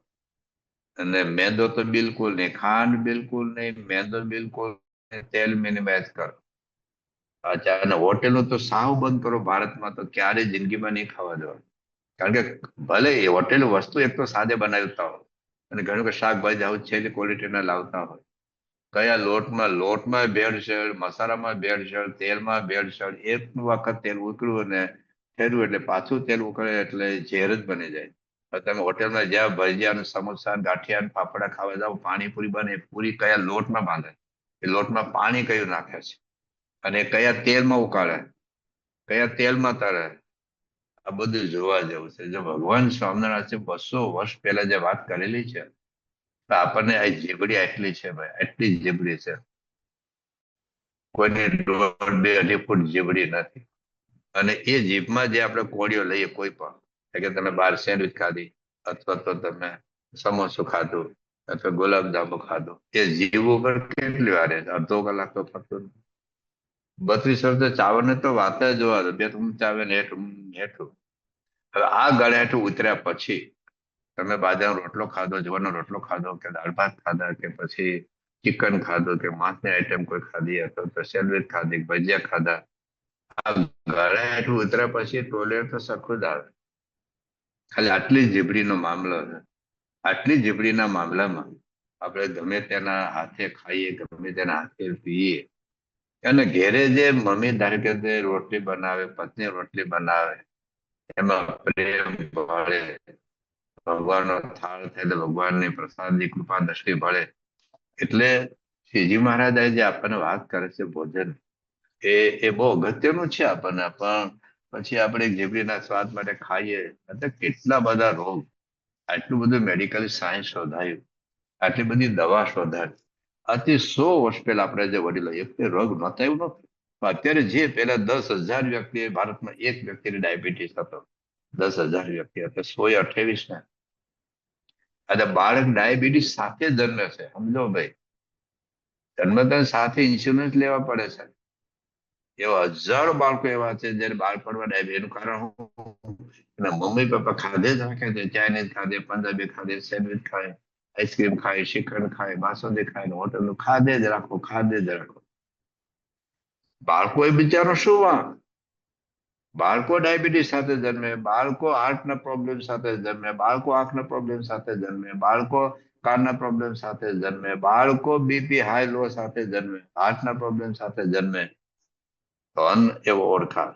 અને મેંદો તો બિલકુલ નહીં, ખાંડ બિલકુલ નહીં, મેંદો બિલકુલ નહીં, તેલ મિનિમાઇઝ કરો. અચ્છા, અને હોટેલનું તો સાવ બંધ કરો. ભારતમાં તો ક્યારેય જિંદગીમાં નહીં ખાવા દેવાનું. કારણ કે ભલે એ હોટેલ વસ્તુ એક તો સાદે બનાવતા હોય, અને ઘણું કે શાકભાજી આવું છેલ્લી ક્વોલિટીના લાવતા હોય. કયા લોટમાં ભેળસેળ, મસાલામાં ભેળસેળ, તેલમાં ભેળસેળ. એક વખત તેલ ઉકળ્યું અને ઠેરવું એટલે પાછું તેલ ઉકળે એટલે ઝેર જ બની જાય. હવે તમે હોટેલમાં જ્યાં ભજીયા, સમોસા, ગાંઠિયા, ફાફડા ખાવા જાવ, પાણીપુરી બને, એ પૂરી કયા લોટમાં બાંધે, એ લોટમાં પાણી કયું નાખે છે, અને કયા તેલમાં ઉકાળે, કયા તેલમાં તળે, આ બધું જોવા જેવું છે. જો ભગવાન સ્વામિનારાયણ 200 વર્ષ પહેલા જે વાત કરેલી છે, તો આપણને આ જીબડી આટલી છે ભાઈ, આટલી જ જીબડી છે. કોઈની 1.5-2 અઢી ફૂટ જીબડી નથી. અને એ જીભમાં જે આપણે કોળીઓ લઈએ કોઈ પણ, કે તમે બહાર સેન્ડવિચ ખાધી, અથવા તો તમે સમોસું ખાધું, અથવા ગુલાબજાંબુ ખાધું, એ જીભ ઉપર કેટલી વાર રહે છે? અડધો કલાક તો ફરતો નથી. 32 વર્ષ ચાવને તો વાત જ જોવા દો. બે ત્રણ ચાવે ને હેઠું હેઠું. હવે આ ગળે હેઠું ઉતર્યા પછી તમે બાજરાનો રોટલો ખાધો, જુવારનો રોટલો ખાધો, કે દાળ ભાત ખાધા, કે પછી ચિકન ખાધું, કે માંસની આઈટમ કોઈ ખાધી, અથવા તો સેન્ડવિચ ખાધી, ભજીયા ખાધા, આ ગળે હેઠું ઉતર્યા પછી ટોયલેટ તો સરખું જ આવે. ખાલી આટલી જીબડીનો મામલો છે. આટલી જીબડીના મામલામાં આપણે ગમે તેના હાથે ખાઈએ, ગમે તેના હાથે પીએ, અને ઘેરે જે મમ્મી ધારો કે જે રોટલી બનાવે, પત્ની રોટલી બનાવે, એમાં પ્રેમ ભળે, ભગવાનનો થાળ થાય તો ભગવાનની પ્રસાદની કૃપા દ્રષ્ટિ ભળે. એટલે શ્રીજી મહારાજ જે આપણને વાત કરે છે ભોજન, એ એ બહુ અગત્યનું છે આપણને. પણ પછી આપણે જીભડીના સ્વાદ માટે ખાઈએ, એટલે કેટલા બધા રોગ, આટલું બધું મેડિકલ સાયન્સ શોધાયું, આટલી બધી દવા શોધાય. આથી 100 વર્ષ પહેલા આપણે જે વડીલો, એક તે રોગ નહોતા એવું નથી. પણ અત્યારે જે પેલા 10,000 વ્યક્તિ, ભારતમાં એક વ્યક્તિને ડાયાબિટીસ હતો, 10,000 વ્યક્તિ હતા, 128 ને. અને બાળક ડાયાબિટીસ સાથે જન્મે છે, સમજો ભાઈ. જન્મતા સાથે ઇન્સ્યોરન્સ લેવા પડે છે. એવા હજારો બાળકો એવા છે જેને બાળપણમાં ડાયાબિટીસ. એનું કારણ એના મમ્મી પપ્પા ખાધે જ રાખે છે. ચાઇનીઝ ખાધે, પંજાબી ખાધે, સેન્ડવિચ ખાય, આઈસ્ક્રીમ ખાય, શ્રીખંડ ખાય, બાસુંદી ખાય, હોટલનું ખાધે જ રાખો, ખાધે જ રાખો. બાળકો એ બિચારો શું વાંક? બાળકો ડાયાબિટીસ સાથે જન્મે, બાળકો હાર્ટના પ્રોબ્લેમ સાથે જન્મે, બાળકો આંખના પ્રોબ્લેમ સાથે જન્મે, બાળકો કાનના પ્રોબ્લેમ સાથે જન્મે, બાળકો બીપી હાઈ લો સાથે જન્મે, હાર્ટના પ્રોબ્લેમ સાથે જન્મે. તો અન્ન એવો ઓળખાણ.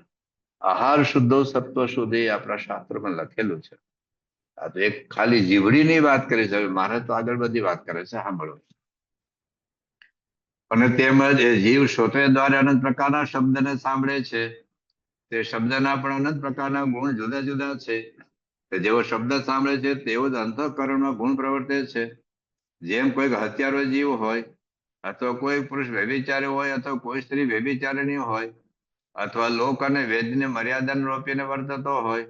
આહાર શુદ્ધો સત્વ શુદ્ધ, એ આપણા શાસ્ત્રોમાં લખેલું છે. આ તો એક ખાલી જીવડીની વાત કરી છે. મારે તો આગળ બધી વાત કરે છે, સાંભળો. અને તેમજ એ જીવ શ્રોતે દ્વારા અનંત પ્રકારના શબ્દને સાંભળે છે. તે શબ્દના પણ અનંત પ્રકારના ગુણ જુદા જુદા છે. કે જેવો શબ્દ સાંભળે છે તેવો જ અંતઃકરણમાં ગુણ પ્રવર્તે છે. જેમ કોઈક હત્યારો જીવ હોય, અથવા કોઈ પુરુષ વ્યભિચારી હોય, અથવા કોઈ સ્ત્રી વ્યભિચારિણી હોય, અથવા લોક અને વેદને મર્યાદાને રોપીને વર્તતો હોય,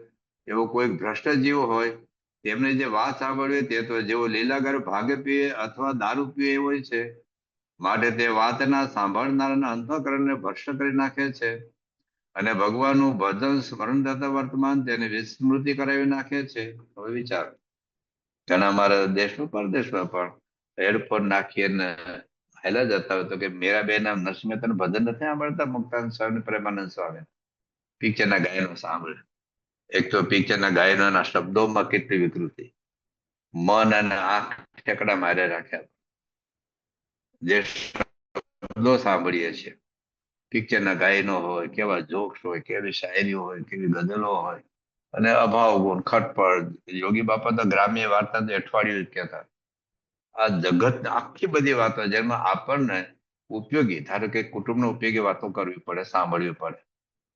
એવો કોઈ ભ્રષ્ટ જીવ હોય, તેમને જે વાત સાંભળવી તે તો જેવો લીલાગર ભાગે પીએ અથવા દારૂ પીએ એવો છે. માટે તે વાતના સાંભળનારના અંતઃકરણને ભ્રષ્ટ કરી નાખે છે, અને ભગવાનનું ભજન સ્મરણ થતા વર્તમાન તેને વિસ્મૃતિ કરાવી નાખે છે. હવે વિચાર, ઘણા અમારા દેશમાં પરદેશમાં પણ હેડફોન નાખીને હેલા જતા હોય, તો કે મેરા બે નામ નરસિંહ મહેતાનું ભજન નથી સાંભળતા, મુક્તાનંદ સ્વામી, પ્રેમાનંદ સ્વામી? પિક્ચરના ગાયનો સાંભળે. એક તો પિક્ચરના ગાયનોના શબ્દોમાં કેટલી વિકૃતિ, મન અને આંખ ઠેકડા મારે રાખ્યા. જે શબ્દો સાંભળીએ છીએ, પિક્ચરના ગાયનો હોય, કેવા જોક્સ હોય, કેવી શાયરીઓ હોય, કેવી ગઝલો હોય, અને અભાવ ગુણ ખટપટ. યોગી બાપા તો ગ્રામ્ય વાર્તા તો અઠવાડિયું જ કહેતા. આ જગત આખી બધી વાતો જેમાં આપણને ઉપયોગી, ધારો કે કુટુંબનો ઉપયોગી વાતો કરવી પડે, સાંભળવી પડે.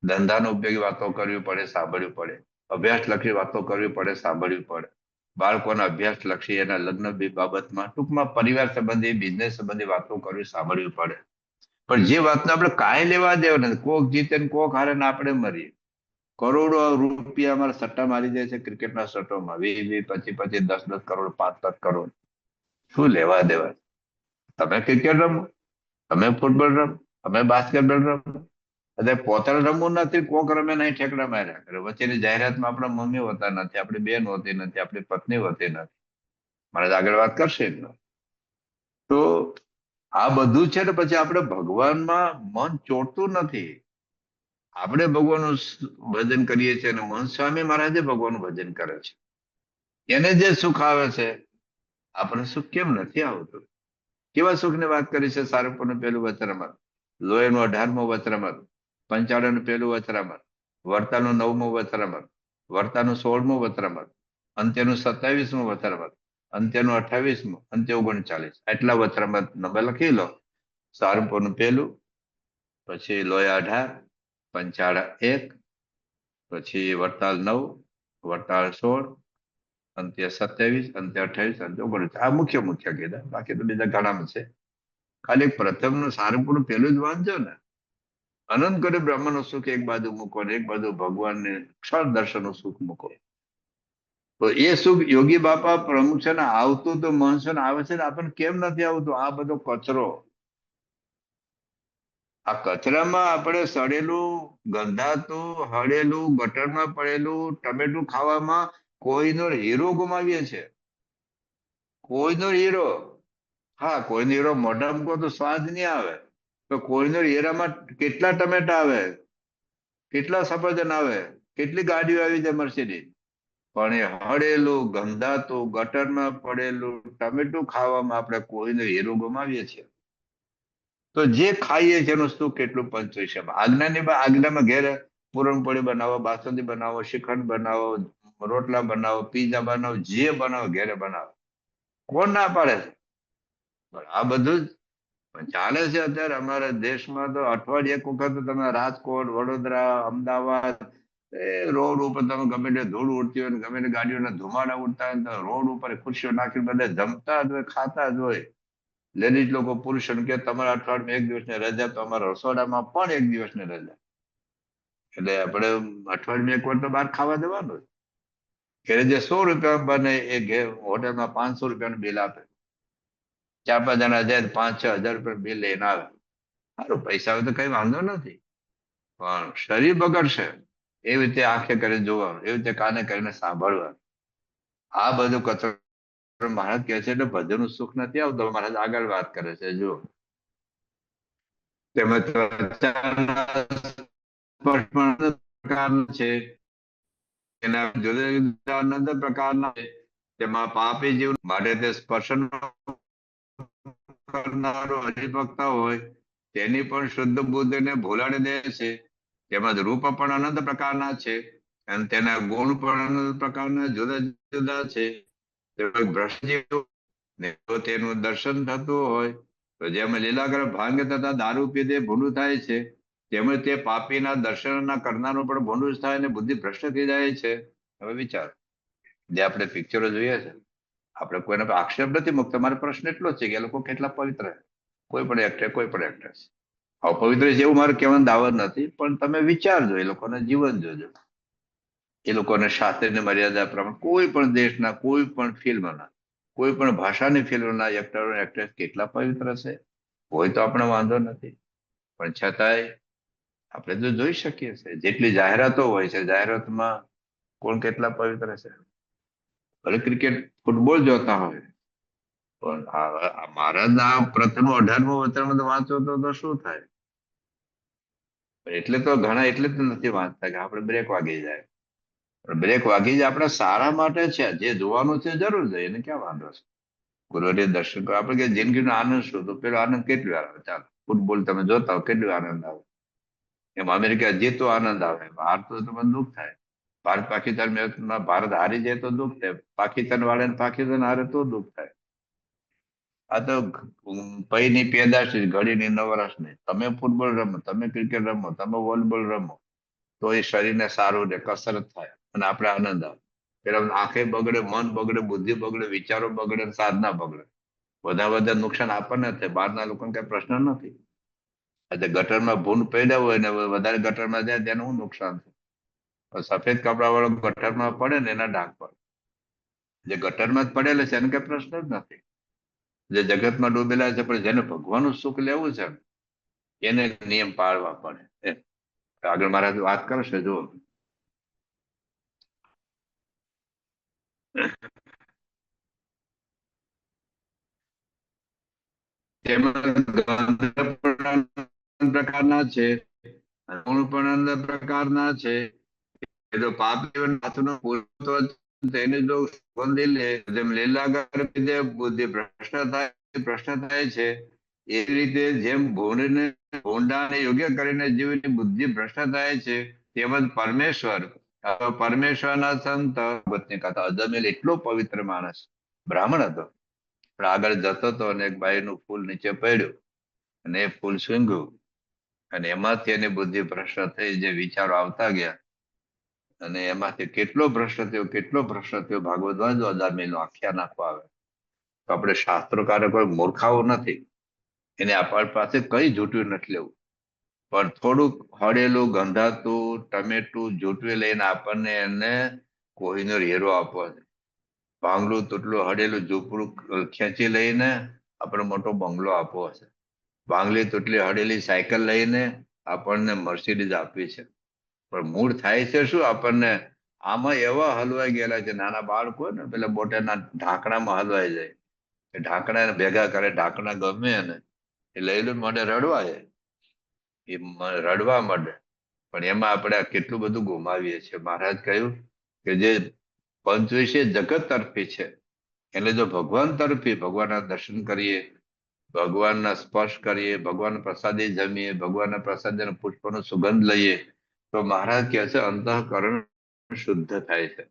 ધંધાનો ઉપયોગી વાતો કરવી પડે, સાંભળવી પડે. અભ્યાસ લક્ષી વાતો કરવી પડે, સાંભળવી પડે. બાળકોના અભ્યાસ લક્ષી, એના લગ્ન બાબતમાં, ટૂંકમાં પરિવાર સંબંધી, બિઝનેસ સંબંધી વાતો કરવી, સાંભળવી પડે. પણ જે વાતને આપણે કાંઈ લેવા દેવા નથી, કોક જીતે ને કોક હારે ને આપણે મરીએ. કરોડો રૂપિયા અમારા સટ્ટા મારી જાય છે ક્રિકેટના સટ્ટોમાં, 20-20, 25-25, 10-10 કરોડ, 5-5 કરોડ. શું લેવા દેવા? તમે ક્રિકેટ રમો, તમે ફૂટબોલ રમો, તમે બાસ્કેટબોલ રમો, અને પોતાને રમવું નથી, કોક રમે નહીં ઠેકડા માર્યા કરે. વચ્ચેની જાહેરાતમાં આપણા મમ્મી હોતા નથી, આપણી બેન હોતી નથી, આપણી પત્ની હોતી નથી. મારે આગળ વાત કરશે એટલે. તો આ બધું છે ને, પછી આપણે ભગવાનમાં મન ચોટતું નથી. આપણે ભગવાનનું ભજન કરીએ છીએ, અને મન સ્વામી મહારાજે ભગવાનનું ભજન કરે છે. એને જે સુખ આવે છે આપણને સુખ કેમ નથી આવતું? કેવા સુખની વાત કરી છે? સારંગપુરનું પેલું વચરામૃત, લોહીનું 18મું વચરામૃત, પંચાળાનું પેલું વચરામૃત, વર્તાનું 9મું વચરામૃત, વર્તાનું 16મું વચરામૃત, અંત્યનું 27મું વચરામૃત, અંત્યનું 28મું, અંત્ય 39. આટલા વચરામૃત નંબર લખી લો. સારંગપુરનું પેલું, પછી લોહી 18, પંચાળા 1, પછી વરતાલ 9, વરતાલ 16, અંત્ય 27, અંત્ય 28, અંત્ય 39. આ મુખ્ય મુખ્ય કીધા, બાકી તો બીજા ઘણા છે. ખાલી પ્રથમનું સારંગપુરનું પેલું જ વાંચજો ને. અનંત કરે બ્રહ્મનું સુખ એક બાજુ મૂકો ને એક બાજુ ભગવાનને ક્ષર દર્શનનું સુખ મૂકો. તો એ સુખ યોગી બાપા પ્રમુખ છે ને આવતું તો મનસન આવે છે ને આપણને કેમ નથી આવતું? આ બધો કચરો, આ કચરામાં આપણે સડેલું, ગંધાતું, હળેલું, ગટરમાં પડેલું ટમેટું ખાવામાં કોઈનો હીરો ગુમાવીએ છે. કોઈનો હીરો. હા, કોઈનો હીરો મોઢા મૂકો તો સ્વાદ નહીં આવે. તો કોઈનો હીરામાં કેટલા ટમેટા આવે, કેટલા સફરજન આવે, કેટલી ગાડીઓ આવી જાય મર્સિડીઝ. પણ એ હળેલું, ગંધાતું, ગટરમાં પડેલું ટમેટું ખાવામાં આપણે કોઈનો હીરો ગુમાવીએ છીએ. તો જે ખાઈએ છે એનું સુખ કેટલું પંચવી છે. આજ્ઞામાં ઘેર પૂરણપોળી બનાવો, બાસુંદી બનાવો, શ્રીખંડ બનાવો, રોટલા બનાવો, પીઝા બનાવો, જે બનાવો ઘેરે બનાવો. કોણ ના પાડે છે? પણ આ બધું જ ચાલે છે અત્યારે અમારા દેશમાં. તો અઠવાડિયે એક વખત તમે રાજકોટ, વડોદરા, અમદાવાદ એ રોડ ઉપર તમે ગમે તે ધૂળ ઉડતી હોય, ગમે તે ગાડીઓના ધુમાડા ઉડતા હોય, તો રોડ ઉપર ખુરશીઓ નાખીને બધા જમતા જ હોય, ખાતા જ હોય. લેડીઝ લોકો, પુરુષો કે તમારા અઠવાડિયામાં એક દિવસની રજા, તો અમારા રસોડામાં પણ એક દિવસની રજા. એટલે આપણે અઠવાડિયામાં એક વાર તો બહાર ખાવા દેવાનું જ. ઘરે જે 100 રૂપિયા બને એ ઘેર હોટલમાં 500 રૂપિયાનું બિલ આપે. 4-5 જણા જાય 5-6 હજાર રૂપિયા બિલ લઈને આવે. સારું, પૈસા હોય તો કઈ વાંધો નથી, પણ શરીર બગડશે. એવી રીતે આંખે કરીને જોવાનું, એવી રીતે કાને કરીને સાંભળવાનું. આ બધું કચરો મહારાજ કહે છે એટલે ભજનનું સુખ નથી આવતું. મહારાજ આગળ વાત કરે છે, જો તેમાં ત્વચાના પ્રકારના છે, એના જુદા જુદા આનંદ પ્રકારના છે. તેમાં પાપી જીવ માટે તે સ્પર્શ કરનારો હરિભક્ત હોય તેની પણ શુદ્ધ બુદ્ધિને ભૂલાડી દે છે. તેમજ રૂપ પણ અનંત પ્રકારના છે અને તેના ગુણ પણ અનંત પ્રકારના જુદા જુદા છે. ભ્રષ્ટ જીવ ને જો તેનું દર્શન થતું હોય તો જેમ લીલાગ્ર ભાંગ તથા દારૂ પીધે ભૂંડું થાય છે, તેમજ તે પાપીના દર્શનના કરનારો પણ ભૂંડું જ થાય અને બુદ્ધિ ભ્રષ્ટ થઈ જાય છે. હવે વિચાર, જે આપણે પિક્ચરો જોઈએ છે, આપણે કોઈને પર આક્ષેપ નથી મૂકતો. મારો પ્રશ્ન એટલો જ છે કે એ લોકો કેટલા પવિત્ર છે. કોઈ પણ એક્ટર, કોઈ પણ એક્ટ્રેસ અપવિત્ર છે એવું મારે કહેવાનો દાવો નથી, પણ તમે વિચારજો, એ લોકોના જીવન જોજો. એ લોકોને શાસ્ત્રીની મર્યાદા પ્રમાણે કોઈ પણ દેશના, કોઈ પણ ફિલ્મના, કોઈ પણ ભાષાની ફિલ્મના એક્ટરો, એક્ટ્રેસ કેટલા પવિત્ર છે. હોય તો આપણે વાંધો નથી, પણ છતાંય આપણે તો જોઈ શકીએ છીએ. જેટલી જાહેરાતો હોય છે, જાહેરાતમાં કોણ કેટલા પવિત્ર છે. ભલે ક્રિકેટ, ફૂટબોલ જોતા હોય, પણ મહારાજના પ્રથમ 18મું વચનમાં તો વાંચો તો શું થાય? એટલે તો ઘણા એટલે જ નથી વાંચતા કે આપણે બ્રેક વાગી જાય. પણ બ્રેક વાગી જાય આપણા સારા માટે છે. જે જોવાનું છે જરૂર જોઈએ, એને ક્યાં વાંધો છે? ગુરુવારે દર્શન કરો. આપણે કે જિંદગીનો આનંદ શું? તો પેલો આનંદ કેટલો આવે? ચાલો, ફૂટબોલ તમે જોતા હો, કેટલો આનંદ આવે. એમ અમેરિકા જીતો આનંદ આવે, બહાર તો તમને દુઃખ થાય. ભારત પાકિસ્તાન મેચમાં ભારત હારી જાય તો દુઃખ થાય, પાકિસ્તાન વાળાને પાકિસ્તાન હારે તો દુઃખ થાય. આ તો પૈની પેદાશ, ઘડીની નવરાશ નહીં. તમે ફૂટબોલ રમો, તમે ક્રિકેટ રમો, તમે વોલીબોલ રમો, તો એ શરીરને સારું રહે, કસરત થાય અને આપણે આનંદ આવે. પેલા આંખે બગડે, મન બગડે, બુદ્ધિ બગડે, વિચારો બગડે, સાધના બગડે. બધા નુકસાન આપણને થાય. બહારના લોકોને કઈ પ્રશ્ન નથી. આજે ગટરમાં ભૂંડ પડ્યા હોય ને વધારે ગટરમાં જાય તેનું શું નુકસાન થાય? પણ સફેદ કપડા વાળો ગટરમાં પડે ને એના ડાઘ પડે. જે ગટરમાં જ પડેલો છે એને કઈ પ્રશ્ન જ નથી. જે જગતમાં ડૂબેલા છે, પણ જેને ભગવાનનું સુખ લેવું છે એને નિયમ પાળવા પડે. આગળ મારા વાત કરશે, જુઓ. તેમાં ગંધ પણ પ્રકારના છે, ગુણ પણ પ્રકારના છે. એ તો પાપ જીવન હાથનો પૂરતો તેની જો સુગંધી લે જેમ લીલાગર જે બુદ્ધિ ભ્રષ્ટ થાય છે એ રીતે જેમ ભૂંડાને યોગ્ય કરીને જીવની બુદ્ધિ ભ્રષ્ટ થાય છે તેમજ પરમેશ્વરના સંત પત્ની કથા અજમેલ એટલો પવિત્ર માણસ બ્રાહ્મણ હતો પણ આગળ જતો હતો અને એક બાઈનું ફૂલ નીચે પડ્યું અને એ ફૂલ સૂંઘ્યું અને એમાંથી એની બુદ્ધિ ભ્રષ્ટ થઈ જે વિચારો આવતા ગયા અને એમાંથી કેટલો ભ્રષ્ટ થયો ભાગવત વાંચો અજામેલનો આખ્યાન નાખવા આવે તો આપણે શાસ્ત્રકારે કોઈ મૂર્ખાઓ નથી એને આપણા પાસે કઈ જૂઠવું નથી લેવું પણ થોડુંક હળેલું ગંધાતું ટમેટું જૂઠવી લઈને આપણને એને કોહિનો હીરો આપવો છે ભાંગલું તૂટલું હળેલું ઝૂંપડું ખેંચી લઈને આપણે મોટો બંગલો આપવો છે ભાંગલી તૂટલી હળેલી સાયકલ લઈને આપણને મર્સિડીઝ આપી છે પણ મૂળ થાય છે શું આપણને આમાં એવા હલવાઈ ગયેલા છે નાના બાળકો ને પેલા બોટાના ઢાંકણામાં હલવાઈ જાય એ ઢાંકણા ભેગા કરે ઢાંકણા ગમે ને એ લઈ લો માટે રડવા જાય એ રડવા માંડે પણ એમાં આપણે કેટલું બધું ગુમાવીએ છીએ મહારાજ કહ્યું કે જે પંચ વિશે જગત તરફી છે એટલે જો ભગવાન તરફી ભગવાનના દર્શન કરીએ ભગવાનના સ્પર્શ કરીએ ભગવાન પ્રસાદી જમીએ ભગવાનના પ્રસાદીના પુષ્પનો સુગંધ લઈએ તો મહારાજ કહે છે અંતઃકરણ શુદ્ધ થાય છે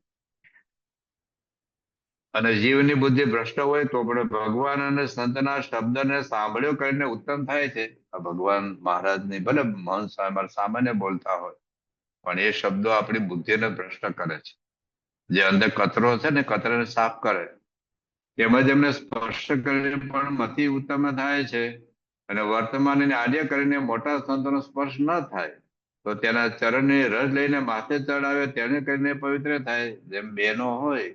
અને જીવની બુદ્ધિ ભ્રષ્ટ હોય તો પણ ભગવાન અને સંતના શબ્દને સાંભળ્યો કરીને ઉત્તમ થાય છે આ ભગવાન મહારાજની ભલે મન સામાન્ય બોલતા હોય પણ એ શબ્દો આપણી બુદ્ધિને ભ્રષ્ટ કરે છે જે અંદર કચરો છે ને કચરાને સાફ કરે તેમજ એમને સ્પર્શ કરીને પણ મતિ ઉત્તમ થાય છે અને વર્તમાનને આડ્ય કરીને મોટા સંતોનો સ્પર્શ ન થાય તો તેના ચરણની રજ લઈને માથે ચડાવે તેને કરીને પવિત્ર થાય જેમ બેનો હોય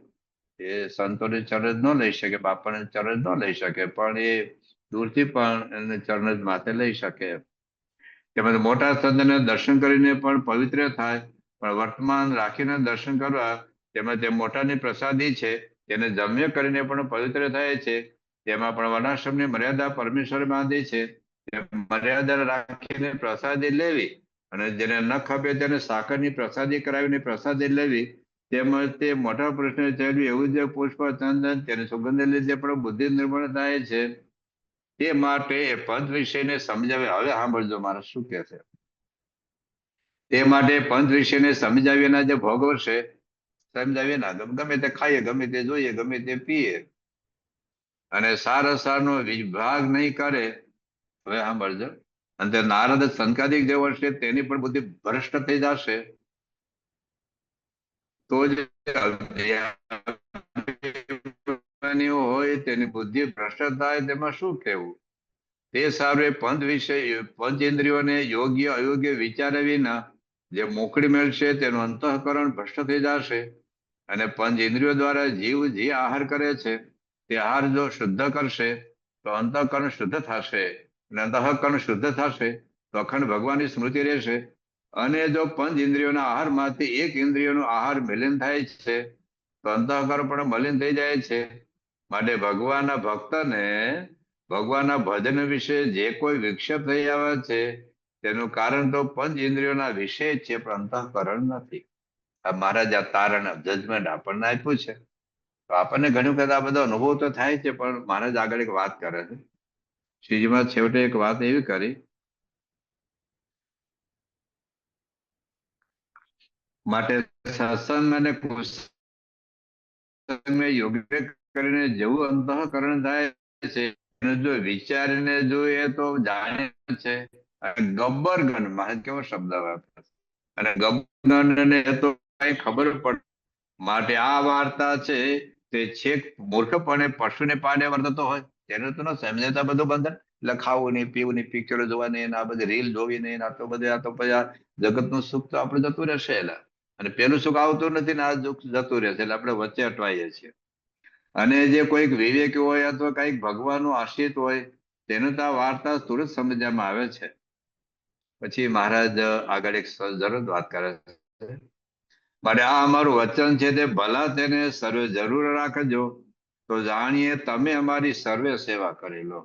એ સંતોની ચરજ ન લઈ શકે બાપાને ચરજ ન લઈ શકે પણ એ દૂરથી પણ એને ચરણ માથે લઈ શકે તેમજ મોટા સંતને દર્શન કરીને પણ પવિત્ર થાય પણ વર્તમાન રાખીને દર્શન કરવા તેમજ તે મોટાની પ્રસાદી છે તેને જમ્ય કરીને પણ પવિત્ર થાય છે તેમાં પણ વર્ણાશ્રમની મર્યાદા પરમેશ્વર બાંધી છે મર્યાદા રાખીને પ્રસાદી લેવી અને જેને ન ખપે તેને સાકરની પ્રસાદી કરાવીને પ્રસાદી લેવી તેમજ તે મોટા પ્રશ્ન ચાલ્યું એવું જે પુષ્પ ચંદન તેને સુગંધ લીધે પણ બુદ્ધિ નિર્મળ થાય છે તે માટે એ પંચ વિષયને સમજાવે હવે સાંભળજો મારે શું કે છે તે માટે પંચ વિષયને સમજાવીના જે ભોગવશે સમજાવીએ ના ગમે તે ખાઈએ ગમે તે જોઈએ ગમે તે પીએ અને સારનો વિભાગ નહીં કરે હવે સાંભળજો અને તે નારદ સંકાદિક જે વર્ષે તેની પણ બુદ્ધિ ભ્રષ્ટ થઈ જશે તો જ હોય તેની બુદ્ધિ ભ્રષ્ટ થાય તેમાં શું કહેવું તે સારું પંચ વિષય પંચેન્દ્રિયોને યોગ્ય અયોગ્ય વિચારે વિના જે મોકળી મેળશે તેનું અંતઃકરણ ભ્રષ્ટ થઈ જશે અને પંચ ઇન્દ્રિયો દ્વારા જીવ જે આહાર કરે છે તે આહાર જો શુદ્ધ કરશે તો અંતઃકરણ શુદ્ધ થશે અને અંતઃકરણ શુદ્ધ થશે તો અખંડ ભગવાનની સ્મૃતિ રહેશે અને જો પંચ ઇન્દ્રિયોના આહારમાંથી એક ઇન્દ્રિયોનો આહાર મિલન થાય છે તો અંતઃકરણ પણ મલિન થઈ જાય છે માટે ભગવાનના ભક્તને ભગવાનના ભજન વિશે જે કોઈ વિક્ષેપ થઈ આવે છે તેનું કારણ તો પંચ ઇન્દ્રિયોના વિષય છે પણ અંતઃકરણ નથી આ મહારાજ આ તારણ જજમેન્ટ આપણને આપ્યું છે તો આપણને ઘણી વખત આ બધો અનુભવ તો થાય છે પણ મહારાજ આગળ એક વાત કરે છે શ્રીજીમાં છેવટે એક વાત એવી કરી માટે સત્સંગ અને કુસંગને યોગ્ય કરીને જેવું અંતઃકરણ થાય છે જો વિચારીને જોઈએ તો જાણે છે ગબ્બર ગણ મહારાજ કેવો શબ્દ વાપરે અને ગબ્બર તો કઈ ખબર પડે માટે આ વાર્તા છે તે છેક મૂર્ખપણે પશુને પાડે વર્તતો હોય તેને તો ન સમજતા બધું બંધન એટલે ખાવું નહીં પીવું નહીં પિક્ચરો જોવાની આ બધી રીલ જોવી નહીં આ તો પછી આ જગતનું સુખ તો આપણે જતું રહેશે એટલે અને પેલું સુખ આવતું નથી ને આ સુખ જતું રહેશે એટલે આપણે વચ્ચે અટવાઈએ છીએ અને જે કોઈક વિવેકી હોય અથવા કઈક ભગવાનનું આશ્રિત હોય તેનું તો આ વાર્તા તુરંત સમજવામાં આવે છે પછી મહારાજ આગળ એક જરૂર વાત કરે છે માટે આ અમારું વચન છે તે ભલા તેને સર્વે જરૂર રાખજો તો જાણીએ તમે અમારી સર્વે સેવા કરી લો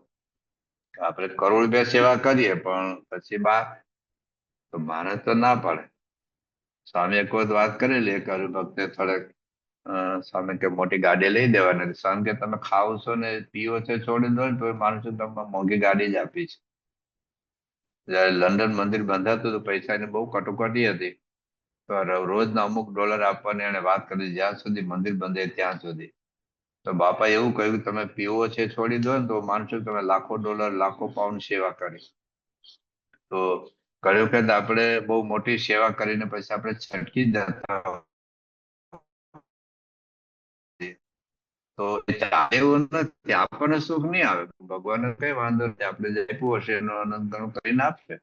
આપણે કરોડ રૂપિયા સેવા કરીએ પણ પછી બા તો મહારાજ તો ના પાડે સ્વામી એક વખત વાત કરેલી એક ભક્તે થોડેક સ્વામી કે મોટી ગાડી લઈ દેવાની. સ્વામી કે તમે ખાવ છો ને પીવો છો છોડી દો ને તો માનું છું તમને મોંઘી ગાડી જ આપી છે. જયારે લંડન મંદિર બંધાતું હતું પૈસાની બહુ કટોકટી હતી, તો રોજના અમુક ડોલર આપવાની એને વાત કરી જ્યાં સુધી મંદિર બંધે ત્યાં સુધી. તો બાપા એવું કહ્યું કે તમે પીવો છે છોડી દો ને તો માનું છું તમે લાખો ડોલર લાખો પાઉન્ડ સેવા કરી. તો કહ્યું કે આપણે બહુ મોટી સેવા કરીને પછી આપણે છટકી જ જતા હોઈએ. તો એ ચાલે એવું નથી, આપણને સુખ નહીં આવે, ભગવાનને કઈ વાંધો નથી, આપણે જે આપ્યું હશે એનો અનંત ગણું કરીને આપશે.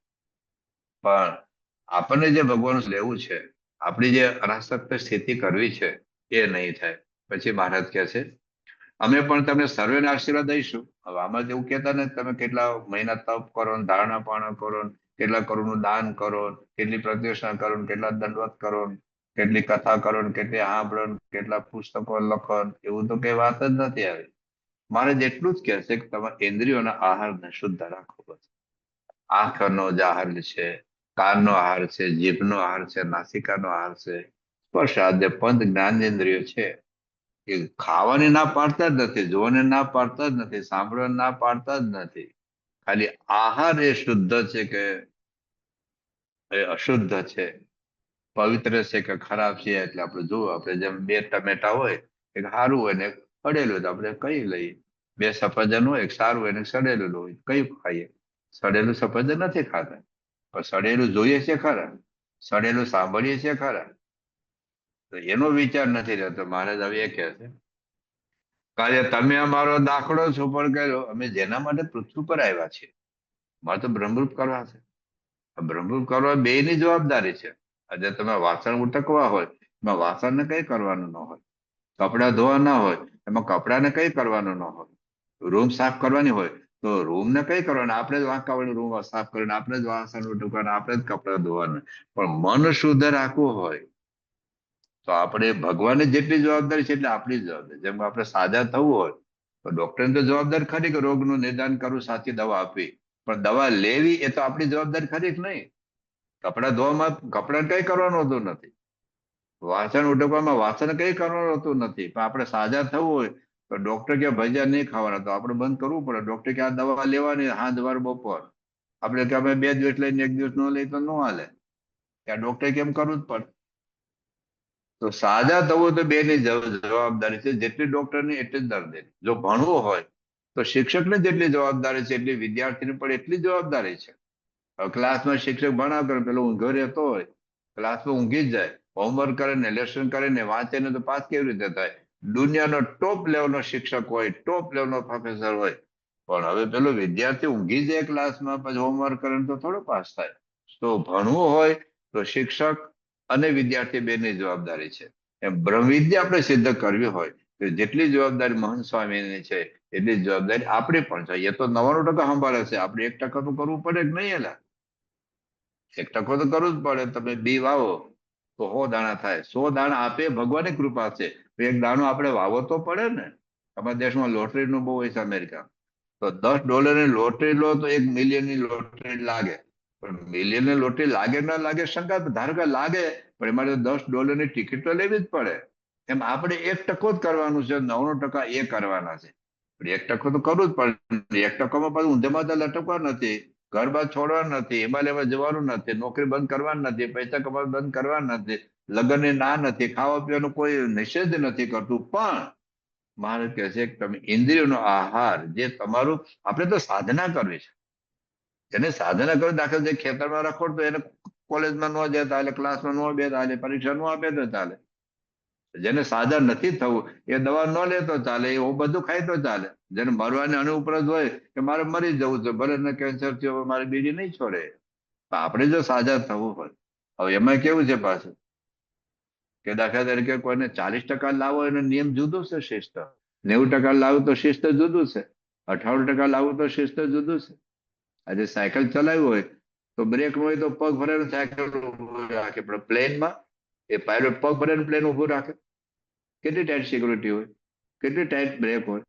પણ આપણને જે ભગવાન લેવું છે, આપણી જે અનાસક્ત સ્થિતિ કરવી છે એ નહીં થાય. પછી મહારાજ કહે છે અમે પણ તમને સર્વેને આશીર્વાદ દઈશું. હવે આમાં જ એવું કહેતા ને તમે કેટલા મહિના તપ કરો ને ધારણા પાણા કરો ને કેટલા કરોડનું દાન કરો ને કેટલી પ્રતિષ્ઠા કરો ને કેટલા દંડવત કરો ને કેટલી કથા કરો ને કેટલી સાંભળો ને કેટલા પુસ્તકો લખો ને એવું તો કઈ વાત જ નથી આવી. મારે જેટલું જ કહે છે કે તમારા ઇન્દ્રિયોના આહારને શુદ્ધ રાખો. બસ આંખનો જ આહાર છે, કાનનો આહાર છે, જીભનો આહાર છે, નાસિકાનો આહાર છે, સ્પર્શ આદ્ય પંચ જ્ઞાનેન્દ્રિયો છે એ ખાવાની ના પાડતા જ નથી, જોવાને ના પાડતા જ નથી, સાંભળવાની ના પાડતા જ નથી. ખાલી આહાર એ શુદ્ધ છે કે એ અશુદ્ધ છે, પવિત્ર છે કે ખરાબ છે એટલે આપણે જોવું. આપણે જેમ બે ટમેટા હોય, એક સારું હોય ને એક સડેલું હોય તો આપણે કઈ લઈએ. બે સફરજન હોય, એક સારું હોય ને એક સડેલું હોય, કયું ખાઈએ? સડેલું સફરજન નથી ખાતા, પણ સડેલું જોઈએ છે ખરા, સડેલું સાંભળીએ છીએ ખરા. તો એનો વિચાર નથી રહેતો. મહારાજ હવે એ કહે છે કાર્ય તમે અમારો દાખલો છો પણ કર્યો અમે જેના માટે પૃથ્વી પર આવ્યા છીએ મારે તો બ્રહ્મરૂપ કરવા છે. આ બ્રહ્મરૂપ કરવા બે ની જવાબદારી છે. આજે તમે વાસણ ઉટકવા હોય એમાં વાસણને કઈ કરવાનું ન હોય, કપડા ધોવા ના હોય એમાં કપડાને કઈ કરવાનું ન હોય, રૂમ સાફ કરવાની હોય તો રૂમને કઈ કરવાનું, આપણે જ વાંકાવાળી રૂમ સાફ કરીને આપણે જ વાસણ ઉટકવાના, આપણે જ કપડા ધોવાના. પણ મન શુદ્ધ રાખવું હોય તો આપણે ભગવાનની જેટલી જવાબદારી છે એટલે આપણી જવાબદારી. જેમ આપણે સાજા થવું હોય તો ડોક્ટરની તો જવાબદારી ખરી કે રોગનું નિદાન કરવું, સાચી દવા આપવી, પણ દવા લેવી એ તો આપણી જવાબદારી ખરી કે નહીં? કપડા ધોવામાં કપડાને કઈ કરવાનું હોતું નથી, વાસણ ઉટકવામાં વાસણ કઈ કરવાનું હોતું નથી. પણ આપણે સાજા થવું હોય તો ડોક્ટર કે ભજીયા નહીં ખાવાના તો આપણે બંધ કરવું પડે. ડોક્ટર કે આ દવા લેવાની હાંજ વાર બપોર, આપણે કે અમે 2 દિવસ લઈને 1 દિવસ ન લઈ તો ન હાલે, ત્યાં ડોક્ટર કેમ કરવું જ પડે. તો સાજા થવું તો બેની જવાબદારી છે, જેટલી ડોક્ટરની એટલી જ દર્દીની. જો ભણવું હોય તો શિક્ષકને જેટલી જવાબદારી છે એટલી વિદ્યાર્થીની પણ એટલી જવાબદારી છે. હવે ક્લાસમાં શિક્ષક ભણાવ કરે પેલો ઊંઘો રહેતો હોય, ક્લાસમાં ઊંઘી જ જાય, હોમવર્ક કરે ને લેસન કરે ને વાંચે ને તો પાસ કેવી રીતે થાય? દુનિયાનો ટોપ લેવલનો શિક્ષક હોય, ટોપ લેવલનો પ્રોફેસર હોય, પણ હવે પેલો વિદ્યાર્થી ઊંઘી જાય ક્લાસમાં પછી હોમવર્ક કરે તો થોડો પાસ થાય. તો ભણવું હોય તો શિક્ષક અને વિદ્યાર્થી બેની જવાબદારી છે. એમ બ્રહ્મવિદ્યા આપણે સિદ્ધ કરવી હોય તો જેટલી જવાબદારી મહંત સ્વામીની છે એટલી જવાબદારી આપણી પણ છે. એ તો 99% સંભાળે છે, આપણે 1% તો કરવું પડે કે નહીં? એલા 1% તો કરવું જ પડે. તમે બી વાવો તો 100 દાણા થાય, 100 દાણા આપે ભગવાનની કૃપા છે. એક દાણો આપણે વાવો તો પડે ને. અમારા દેશમાં લોટરીનું બહુ હોય છે અમેરિકા, તો $10ની લોટરી લો તો 1 મિલિયનની લોટરી લાગે. પણ મિલિયનની લોટરી લાગે ના લાગે શંકા, ધારો કે લાગે પણ એમાં $10ની ટિકિટ તો લેવી જ પડે. એમ આપણે 1% જ કરવાનું છે, 99% એ કરવાના છે. પણ 1% તો કરવું જ પડે. 1%માં પાછું ઊંધેમાં તો લટકવા નથી, ઘર બાર છોડવા નથી, એમાં લેવા જવાનું નથી, નોકરી બંધ કરવાની નથી, પૈસા કમાવા બંધ કરવાના નથી, લગ્નની ના નથી, ખાવા પીવાનું કોઈ નિષેધ નથી કરતું. પણ મારે કહે છે કે તમે ઇન્દ્રિયોનો આહાર જે તમારું, આપણે તો સાધના કરવી છે. એને સાધના કરો, દાખલ છે ખેતરમાં રખડતો એને કોલેજમાં ન જાય ચાલે, ક્લાસમાં ન બે ચાલે, પરીક્ષા ન આપે તો ચાલે. જેને સાજા નથી થવું એ દવા ન લે તો ચાલે, એ બધું ખાય તો ચાલે. જેને મરવાની અનુપ્રત હોય કે મારે મરી જવું છે, ભલે ને કેન્સર થયો મારે બીડી નહીં છોડે. આપણે જો સાજા થવું હોય, હવે એમાં કેવું છે પાછું કે દાખલા તરીકે કોઈને 40% લાવો એનો નિયમ જુદો છે, શિસ્ત 90% લાવું તો શિસ્ત જુદું છે, 58% લાવું તો શિસ્ત જુદું છે. આજે સાયકલ ચલાવ્યું હોય તો બ્રેક હોય તો પગ ભરેને સાયકલ ઉભું રાખે, પણ પ્લેનમાં એ પાયલોટ પગ ભરેને પ્લેન ઉભું રાખે. કેટલી ટાઈટ સિક્યુરિટી હોય, કેટલી ટાઈટ બ્રેક હોય.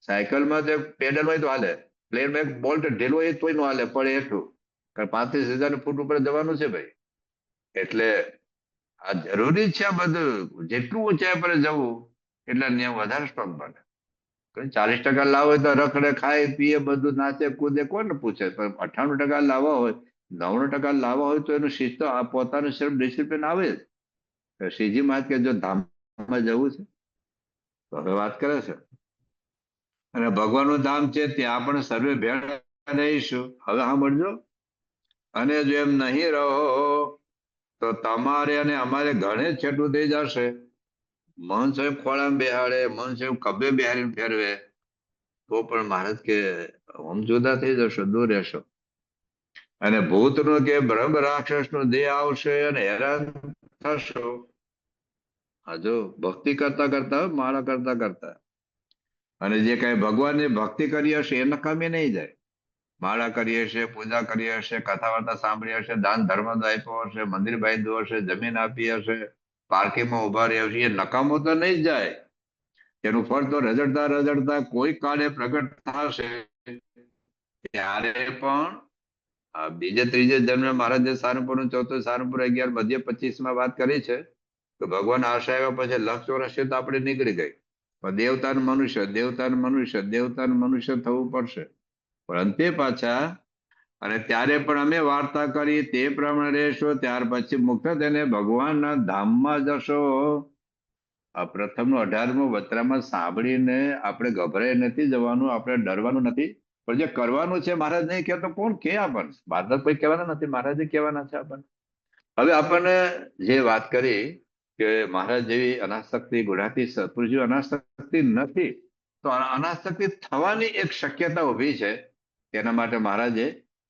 સાયકલમાં તો પેડલ હોય તો હાલે, પ્લેનમાં એક બોલ્ટ ઢીલો હોય તોય નો હાલે, પડે એટલું. કારણ 35,000 ફૂટ ઉપર જવાનું છે ભાઈ. એટલે આ જરૂરી છે. આ બધું જેટલું ઊંચાઈ પર જવું એટલે નિયમ વધારે સ્ટ્રોંગ બને. 40% લાવો હોય તો રખડે, ખાય, પીએ, બધું નાચે, કૂદે, કોને પૂછે? પણ 98% લાવવા હોય, 99% લાવવા હોય તો એનું શિસ્ત પોતાનું સેલ્ફ ડિસિપ્લિન આવે જ. શ્રીજી મહારાજ કે જો ધામમાં જવું છે તો હવે વાત કરે છે, અને ભગવાનનું ધામ છે ત્યાં પણ સર્વે ભેળા રહીશું. હવે સાંભળજો. અને જો એમ નહીં રહો તો તમારે અને અમારે ઘણે છેટું થઈ જશે. મન સાહેબ ખોળામાં બેહાડે, મન સાહેબ કબે બેહાડીને ફેરવે તો પણ મહારાજ કે આમ જુદા થઈ જશો, દૂર રહેશો. અને ભૂતનો કે બ્રહ્મ રાક્ષસનો દેહ આવશે અને હેરાન થશો. હજુ ભક્તિ કરતા કરતા, માળા કરતા કરતા, અને જે કઈ ભગવાનની ભક્તિ કરી હશે એ નકામી નહીં જાય. માળા કરી હશે, પૂજા કરી હશે, કથા વાર્તા સાંભળી હશે, દાન ધર્મ આપ્યો હશે, મંદિર બાંધ્યું હશે, જમીન આપી હશે, પાર્કિંગમાં ઉભા રહી હશે, એ નકામો તો નહીં જ જાય. એનું ફળ તો રજડતા રજડતા કોઈ કાળે પ્રગટ થશે. ત્યારે પણ બીજે ત્રીજે જન્મે મહારાજે સારંગપુરનું ચોથું સારંગપુર 11 મધ્ય 25 માં વાત કરી છે તો ભગવાન આશા આવ્યા પછી 1,84 તો આપણે નીકળી ગઈ. પણ દેવતાનું મનુષ્ય, દેવતાનું મનુષ્ય, દેવતાનું મનુષ્ય થવું પડશે. પણ અંતે પાછા, અને ત્યારે પણ અમે વાર્તા કરી તે પ્રમાણે રહેશો, ત્યાર પછી મુક્ત થઈને ભગવાનના ધામમાં જશો. આ પ્રથમનું 18મું વતરામાં સાંભળીને આપણે ગભરાઈ નથી જવાનું, આપણે ડરવાનું નથી. પણ જે કરવાનું છે મહારાજ નહીં કહેતો, કોણ કે આપણને? મહારાજ કોઈ કહેવાના નથી, મહારાજ કહેવાના છે આપણને. હવે આપણને જે વાત કરી કે મહારાજ જેવી અનાશક્તિ, ગુણાતી સત્પુરુષ જેવી અનાશક્તિ નથી, તો અનાશક્તિ થવાની એક શક્યતા ઉભી છે. તેના માટે મહારાજે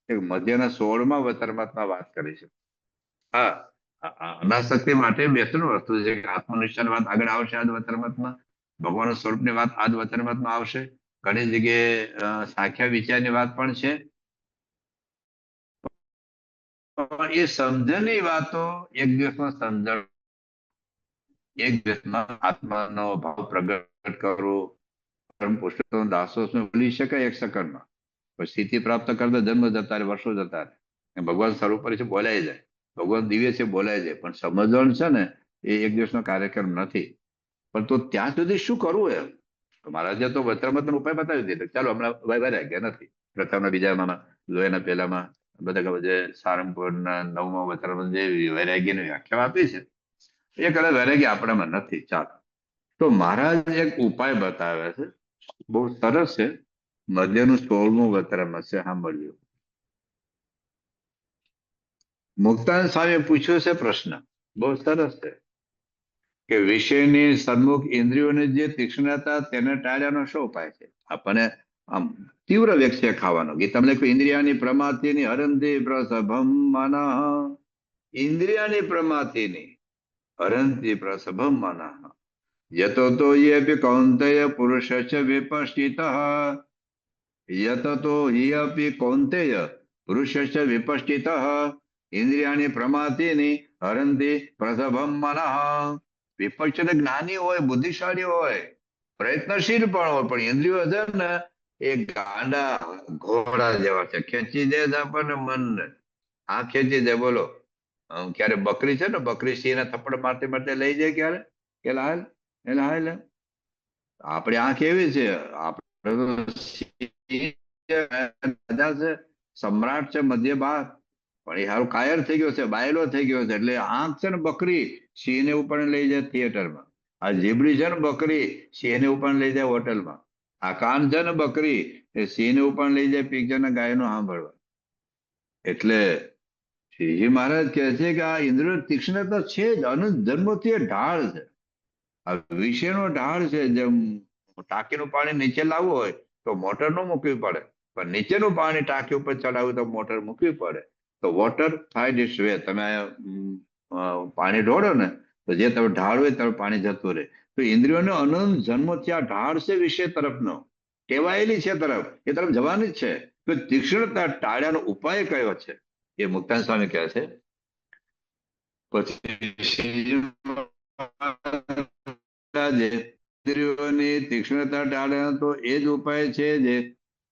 એક મધ્યના 16મા વતરમાં વાત કરી છે. હા, અનાશક્તિ માટે બેસનું વસ્તુ છે કે આત્મનિષ્ઠાની વાત આગળ આવશે આજ વતરમતમાં, ભગવાન સ્વરૂપની વાત આજ વતરમતમાં આવશે. ઘણી જગ્યાએ સાખ્યા વિચારની વાત પણ છે. પણ એ સમજણની વાતો એક દિવસમાં સમજણ, એક દિવસમાં આત્માનો ભાવ પ્રગટ કરવો, પરમ પુરુષોત્તમ દાસોને ભૂલી શકાય એક સેકન્ડમાં. પણ સ્થિતિ પ્રાપ્ત કરતા જન્મ જતા રહે, વર્ષો જતા રહે. ભગવાન સ્વરૂપ છે બોલાય જાય, ભગવાન દિવ્ય છે બોલાય જાય, પણ સમજણ છે ને એ એક દિવસનો કાર્યક્રમ નથી. પણ તો ત્યાં સુધી શું કરવું એમ? મહારાજે તો વતરમતનો ઉપાય બતાવી દીધો. ચાલો હમણાં વૈરાગ્ય નથી. પ્રથમના બીજામાં, લોહીના પહેલામાં બધા જે સારંગપુરના 9મા વતરમાં જે વૈરાગ્યની વ્યાખ્યા આપી છે એ કદાચ વૈરાગ્ય આપણામાં નથી. ચાલો, તો મહારાજ એક ઉપાય બતાવે છે, બહુ સરસ છે. મધ્યનું 16મું વતરમાં છે, સાંભળ્યું. મુક્તાનંદ સ્વામીએ પૂછ્યું છે પ્રશ્ન, બહુ સરસ છે, કે વિષયની સન્મુખ ઇન્દ્રિયોની જે તીક્ષ્ણતા તેને ટાળ્યાનો શું ઉપાય છે? આપણને આમ તીવ્ર વ્યક્ત છે ખાવાનો. ગીતામાં લખ્યું ઇન્દ્રિયાની પ્રમાતિની હરંતી પ્રસભમ મનઃ. ઇન્દ્રિયાની પ્રમાતિની હરંતી પ્રસભમ મનઃ. યતો તો યેપી કૌંતેય પુરુષસ્ય વિપશ્ચિતઃ. યતો હિ અપી કૌંતેય પુરુષસ્ય વિપશ્ચિતઃ. ઇન્દ્રિયાની પ્રમાતિની હરંતી પ્રસભમ મનઃ. વિપશ્ચિત જ્ઞાની હોય, બુદ્ધિશાળી હોય, પ્રયત્નશીલ પણ હોય, પણ ઇન્દ્રિયો છે ને એ ગાંડા ઘોડા જેવા છે, ખેંચી દે છે આપણને મનને. આ ખેંચી દે. બોલો, ક્યારે બકરી છે ને, બકરી સિંહને થપ્પડ મારતી મારતી લઈ જાય ક્યારે, કે હાલ એટલે હાલ. આપણી આંખ એવી છે, આપણે તો સિંહ છે, રાજા છે, સમ્રાટ છે મધ્ય ભાગ, પણ એ હારું કાયર થઈ ગયો છે, બાયલો થઈ ગયો છે. એટલે આંખ છે ને બકરી, સિંહને ઉપર લઈ જાય થિયેટરમાં. આ જીબડી છે ને બકરી, સિંહને ઉપર લઈ જાય હોટલમાં. આ કાન છે ને બકરી, એ સિંહને ઉપર લઈ જાય પિક્ચરના ગાયનો સાંભળવા. એટલે શ્રીજી મહારાજ કહે છે કે આ ઇન્દ્રિય તીક્ષ્ણતા છે જ, અનંત જન્મથી એ ઢાળ છે. આ વિષયનો ઢાળ છે. જેમ ટાંકીનું પાણી નીચે લાવવું હોય તો મોટર ન મૂકવી પડે, પણ નીચેનું પાણી ટાંકી ઉપર ચડાવવું તો મોટર મૂકવી પડે. તો વોટર ફાઇન્ડ ઇટ્સ વે. તમે પાણી ઢોળો ને તો જે તમે ઢાળ હોય તમે પાણી જતું રહે. તો ઇન્દ્રિયોનો અનંત જન્મથી આ ઢાળ છે વિષય તરફનો, ટેવાયેલી છે તરફ, એ તરફ જવાની જ છે. તો તીક્ષ્ણતા ટાળ્યાનો ઉપાય કયો છે એ મુક્તાનંદ સ્વામી કહે છે. પછી ઇન્દ્રિયોની તીક્ષ્ણતા ટાળવાનો તો એ જ ઉપાય છે જે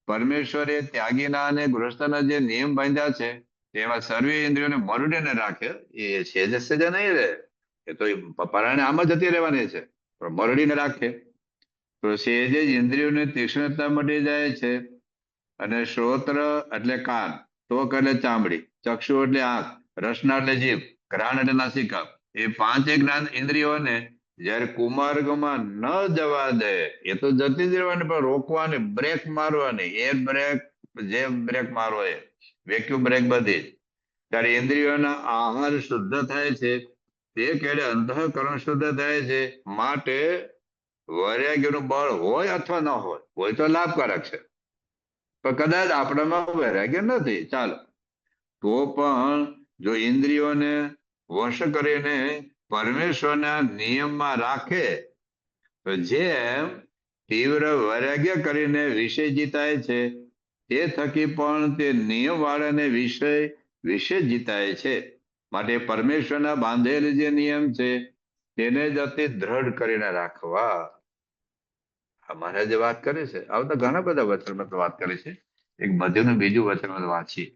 પરમેશ્વરે ત્યાગીના અને ગૃહસ્થના જે નિયમ બાંધ્યા છે તેમાં સર્વે ઇન્દ્રિયોને મરુડીને રાખે. એ સેજ નહીં રહે. એ તો પરાણે આમ જ જતી રહેવાની છે, પણ મરડીને રાખે તો સહેજે જ ઇન્દ્રિયોને તીક્ષ્ણતા મળી જાય છે. અને શ્રોત્ર એટલે કાન, ત્વક એટલે ચામડી, ચક્ષુ એટલે આંખ, રસના એટલે જીભ, ઘ્રાણ એટલે નાસિકા, એ પાંચે જ્ઞાન ઇન્દ્રિયોને જયારે કુમાર્ગમાં ન જવા દે, એ તો જતી જ રહેવાની, પણ રોકવાની, બ્રેક મારવાની, એર બ્રેક, જે બ્રેક મારો એ વેક્યુમ બ્રેક બધી જ. ત્યારે ઇન્દ્રિયોના આહાર શુદ્ધ થાય છે, તે કેળે અંતઃકરણ શુદ્ધ થાય છે. માટે વૈરાગ્યનું બળ હોય અથવા ન હોય તો લાભકારક છે, પણ કદાચ આપણામાં વૈરાગ્ય નથી, ચાલો તો પણ જો ઇન્દ્રિયોને વશ કરીને પરમેશ્વરના નિયમમાં રાખે તો જેમ તીવ્ર વૈરાગ્ય કરીને વિષય જીતાય છે, તે થકી પણ તે નિયમ વાળાને વિષય જીતાય છે. માટે પરમેશ્વરના બાંધેલ જે નિયમ છે તેને જ અતિ દ્રઢ કરીને રાખવા. મહારાજે વાત કરી છે, આવું તો ઘણા બધા વચનમાં વાત કરી છે. એક મધ્યનું બીજું વચન વાંચીએ,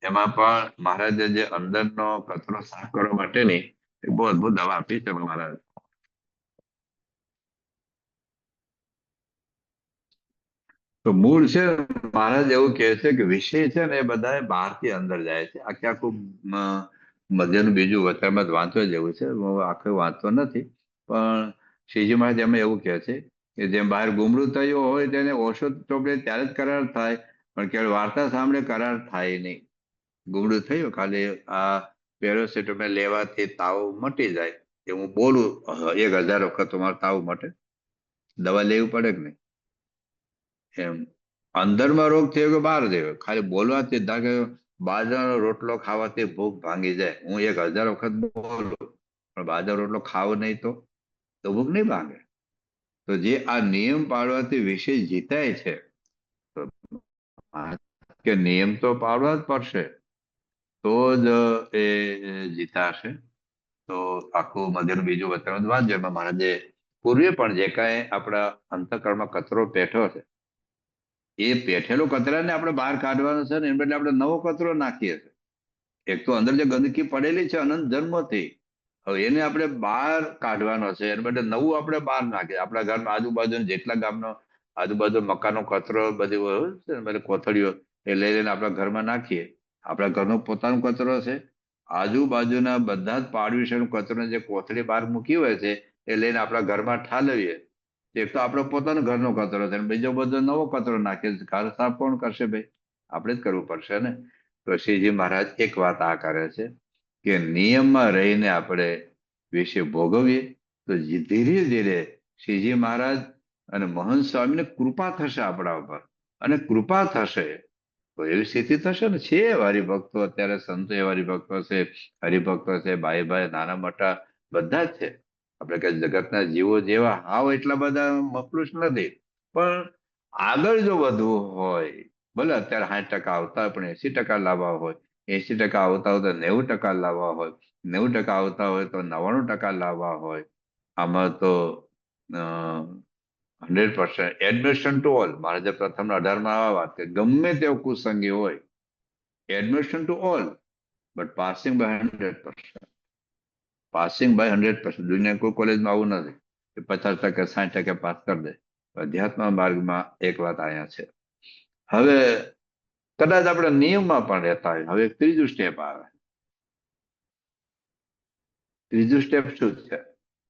એમાં પણ મહારાજે જે અંદરનો કચરો સાફ કરવા માટેની એક બહુ અદભુત દવા આપી છે મહારાજ. તો મૂળ છે, મહારાજ એવું કહે છે કે વિષય છે ને એ બધા બહારથી અંદર જાય છે. આખે આખું મધ્યનું બીજું વચનમાં જ વાંચવા જેવું છે, હું આખું વાંચતો નથી, પણ શ્રીજી મહારાજ એમાં એવું કહે છે કે જેમ બહાર ગુમડું થયું હોય તેને ઔષધ ચોપડે ત્યારે જ કરાર થાય, પણ કે વાર્તા સાંભળે કરાર થાય નહીં. ગુમડું થયું ખાલી આ પેરાસિટામોલ લેવાથી તાવ મટી જાય, એ હું બોલું 1000 વખત તમારો તાવ મટે, દવા લેવી પડે કે નહીં? એમ અંદરમાં રોગ થયો કે બહાર થયો, ખાલી બોલવાથી, ધારો કે બાજરાનો રોટલો ખાવાથી ભૂખ ભાંગી જાય, હું 1000 વખત બોલું પણ બાજરાનો રોટલો ખાવો નહીં તો ભૂખ નહીં ભાંગે. તો જે આ નિયમ પાળવાથી વિષય જીતાય છે, તો કે નિયમ તો પાળવા જ પડશે તો જ એ જીતાશે. તો આખું મધ્યનું બીજું વચન વાંચજો, એમાં મહારાજે પૂર્વે પણ જે કાંઈ આપણા અંતઃકરણમાં કચરો પેઠો છે, એ પેઠેલો કચરાને આપણે બહાર કાઢવાનો છે ને, એ બદલે આપણે નવો કચરો નાખીએ છીએ. એક તો અંદર જે ગંદકી પડેલી છે અનંત જન્મથી, હવે એને આપણે બહાર કાઢવાનો છે, એને બદલે નવું આપણે બહાર નાખીએ. આપણા ઘરમાં આજુબાજુ જેટલા ગામનો આજુબાજુ મકાનો કચરો બધી હોય છે ને, બધી કોથળીઓ એ લઈ લઈને આપણા ઘરમાં નાખીએ. આપણા ઘરનો પોતાનો કચરો છે, આજુબાજુના બધા જ પાડોશીનો કચરો જે કોથળી બહાર મૂકી હોય છે એ લઈને આપણા ઘરમાં ઠાલવીએ. એક તો આપણો પોતાનો ઘરનો કચરો છે, બીજો બધો નવો કચરો નાખીએ. ઘર સાફ કોણ કરશે ભાઈ? આપણે જ કરવું પડશે ને. તો શ્રીજી મહારાજ એક વાત આ કરે છે કે નિયમમાં રહીને આપણે વિષય ભોગવીએ તો ધીરે ધીરે શ્રીજી મહારાજ અને મહંત સ્વામીને કૃપા થશે આપણા ઉપર, અને કૃપા થશે તો એવી સ્થિતિ થશે ને. છે હરિભક્તો, અત્યારે સંતો એવા હરિભક્તો છે, હરિભક્તો છે, ભાઈ ભાઈ નાના મોટા બધા જ છે. આપણે કે જગતના જીવો જેવા હાવ એટલા બધા મફલુસ નથી, પણ આગળ જો વધવું હોય, ભલે અત્યારે 60% આવતા હોય પણ 80% લાવવા હોય, 80% આવતા હોય તો 90% લાવવા હોય, 90% આવતા હોય તો 99% લાવવા હોય, આમાં તો 100% એડમિશન ટુ ઓલ. મારે જે પ્રથમ 18માં આ વાત કે ગમે તેવો કુસંગી હોય, admission to all but passing by 100%. Passing by 100%. દુનિયા કોઈ કોલેજમાં આવું નથી કે 50% 60% પાસ કરી દે. અધ્યાત્મ માર્ગમાં એક વાત અહીંયા છે. હવે કદાચ આપણે નિયમમાં પણ રહેતા હોય, હવે ત્રીજું સ્ટેપ આવે. ત્રીજું સ્ટેપ શું છે?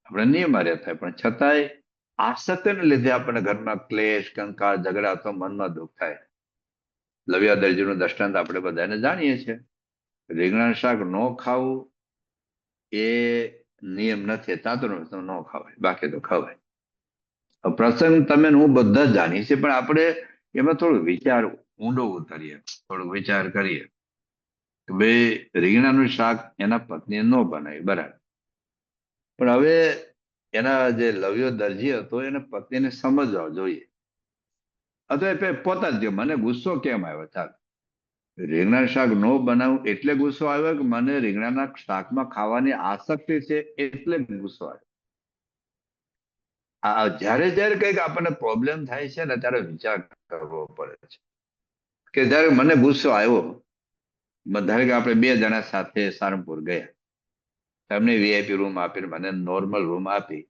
આપણે નિયમમાં રહેતા હોય પણ છતાંય આસક્તિને લીધે આપણને ઘરમાં ક્લેશ, કંકાળ, ઝઘડા, તો મનમાં દુઃખ થાય. લવ્યા દરજીનું દ્રષ્ટાંત આપણે બધાને જાણીએ છીએ. રીંગણાનું શાક ન ખાવું એ નિયમ નથી, તાતો ન ખવાય, બાકી તો ખવાય. પ્રસંગ તમે હું બધા જ જાણીએ છીએ, પણ આપણે એમાં થોડો વિચાર ઊંડો ઉતરીએ, થોડો વિચાર કરીએ કે ભાઈ રીંગણાનું શાક એના પત્નીએ ન બનાવ્યું, બરાબર, પણ હવે એના જે લવ્યો દરજી હતો એને પત્નીને સમજવા જોઈએ. અથવા એ પોતા જ મને ગુસ્સો કેમ આવ્યો, ચાલ રીંગણા શાક ન બનાવું એટલે ગુસ્સો આવ્યો કે મને રીંગણાના શાકમાં ખાવાની આસક્તિ છે એટલે ગુસ્સો આવ્યો. જયારે જયારે કઈક આપણને પ્રોબ્લેમ થાય છે ને ત્યારે વિચાર કરવો પડે છે કે જયારે મને ગુસ્સો આવ્યો, ધારે કે આપણે 2 જણા સાથે સારંગપુર ગયા, તમને વીઆઈપી રૂમ આપીને મને નોર્મલ રૂમ આપી,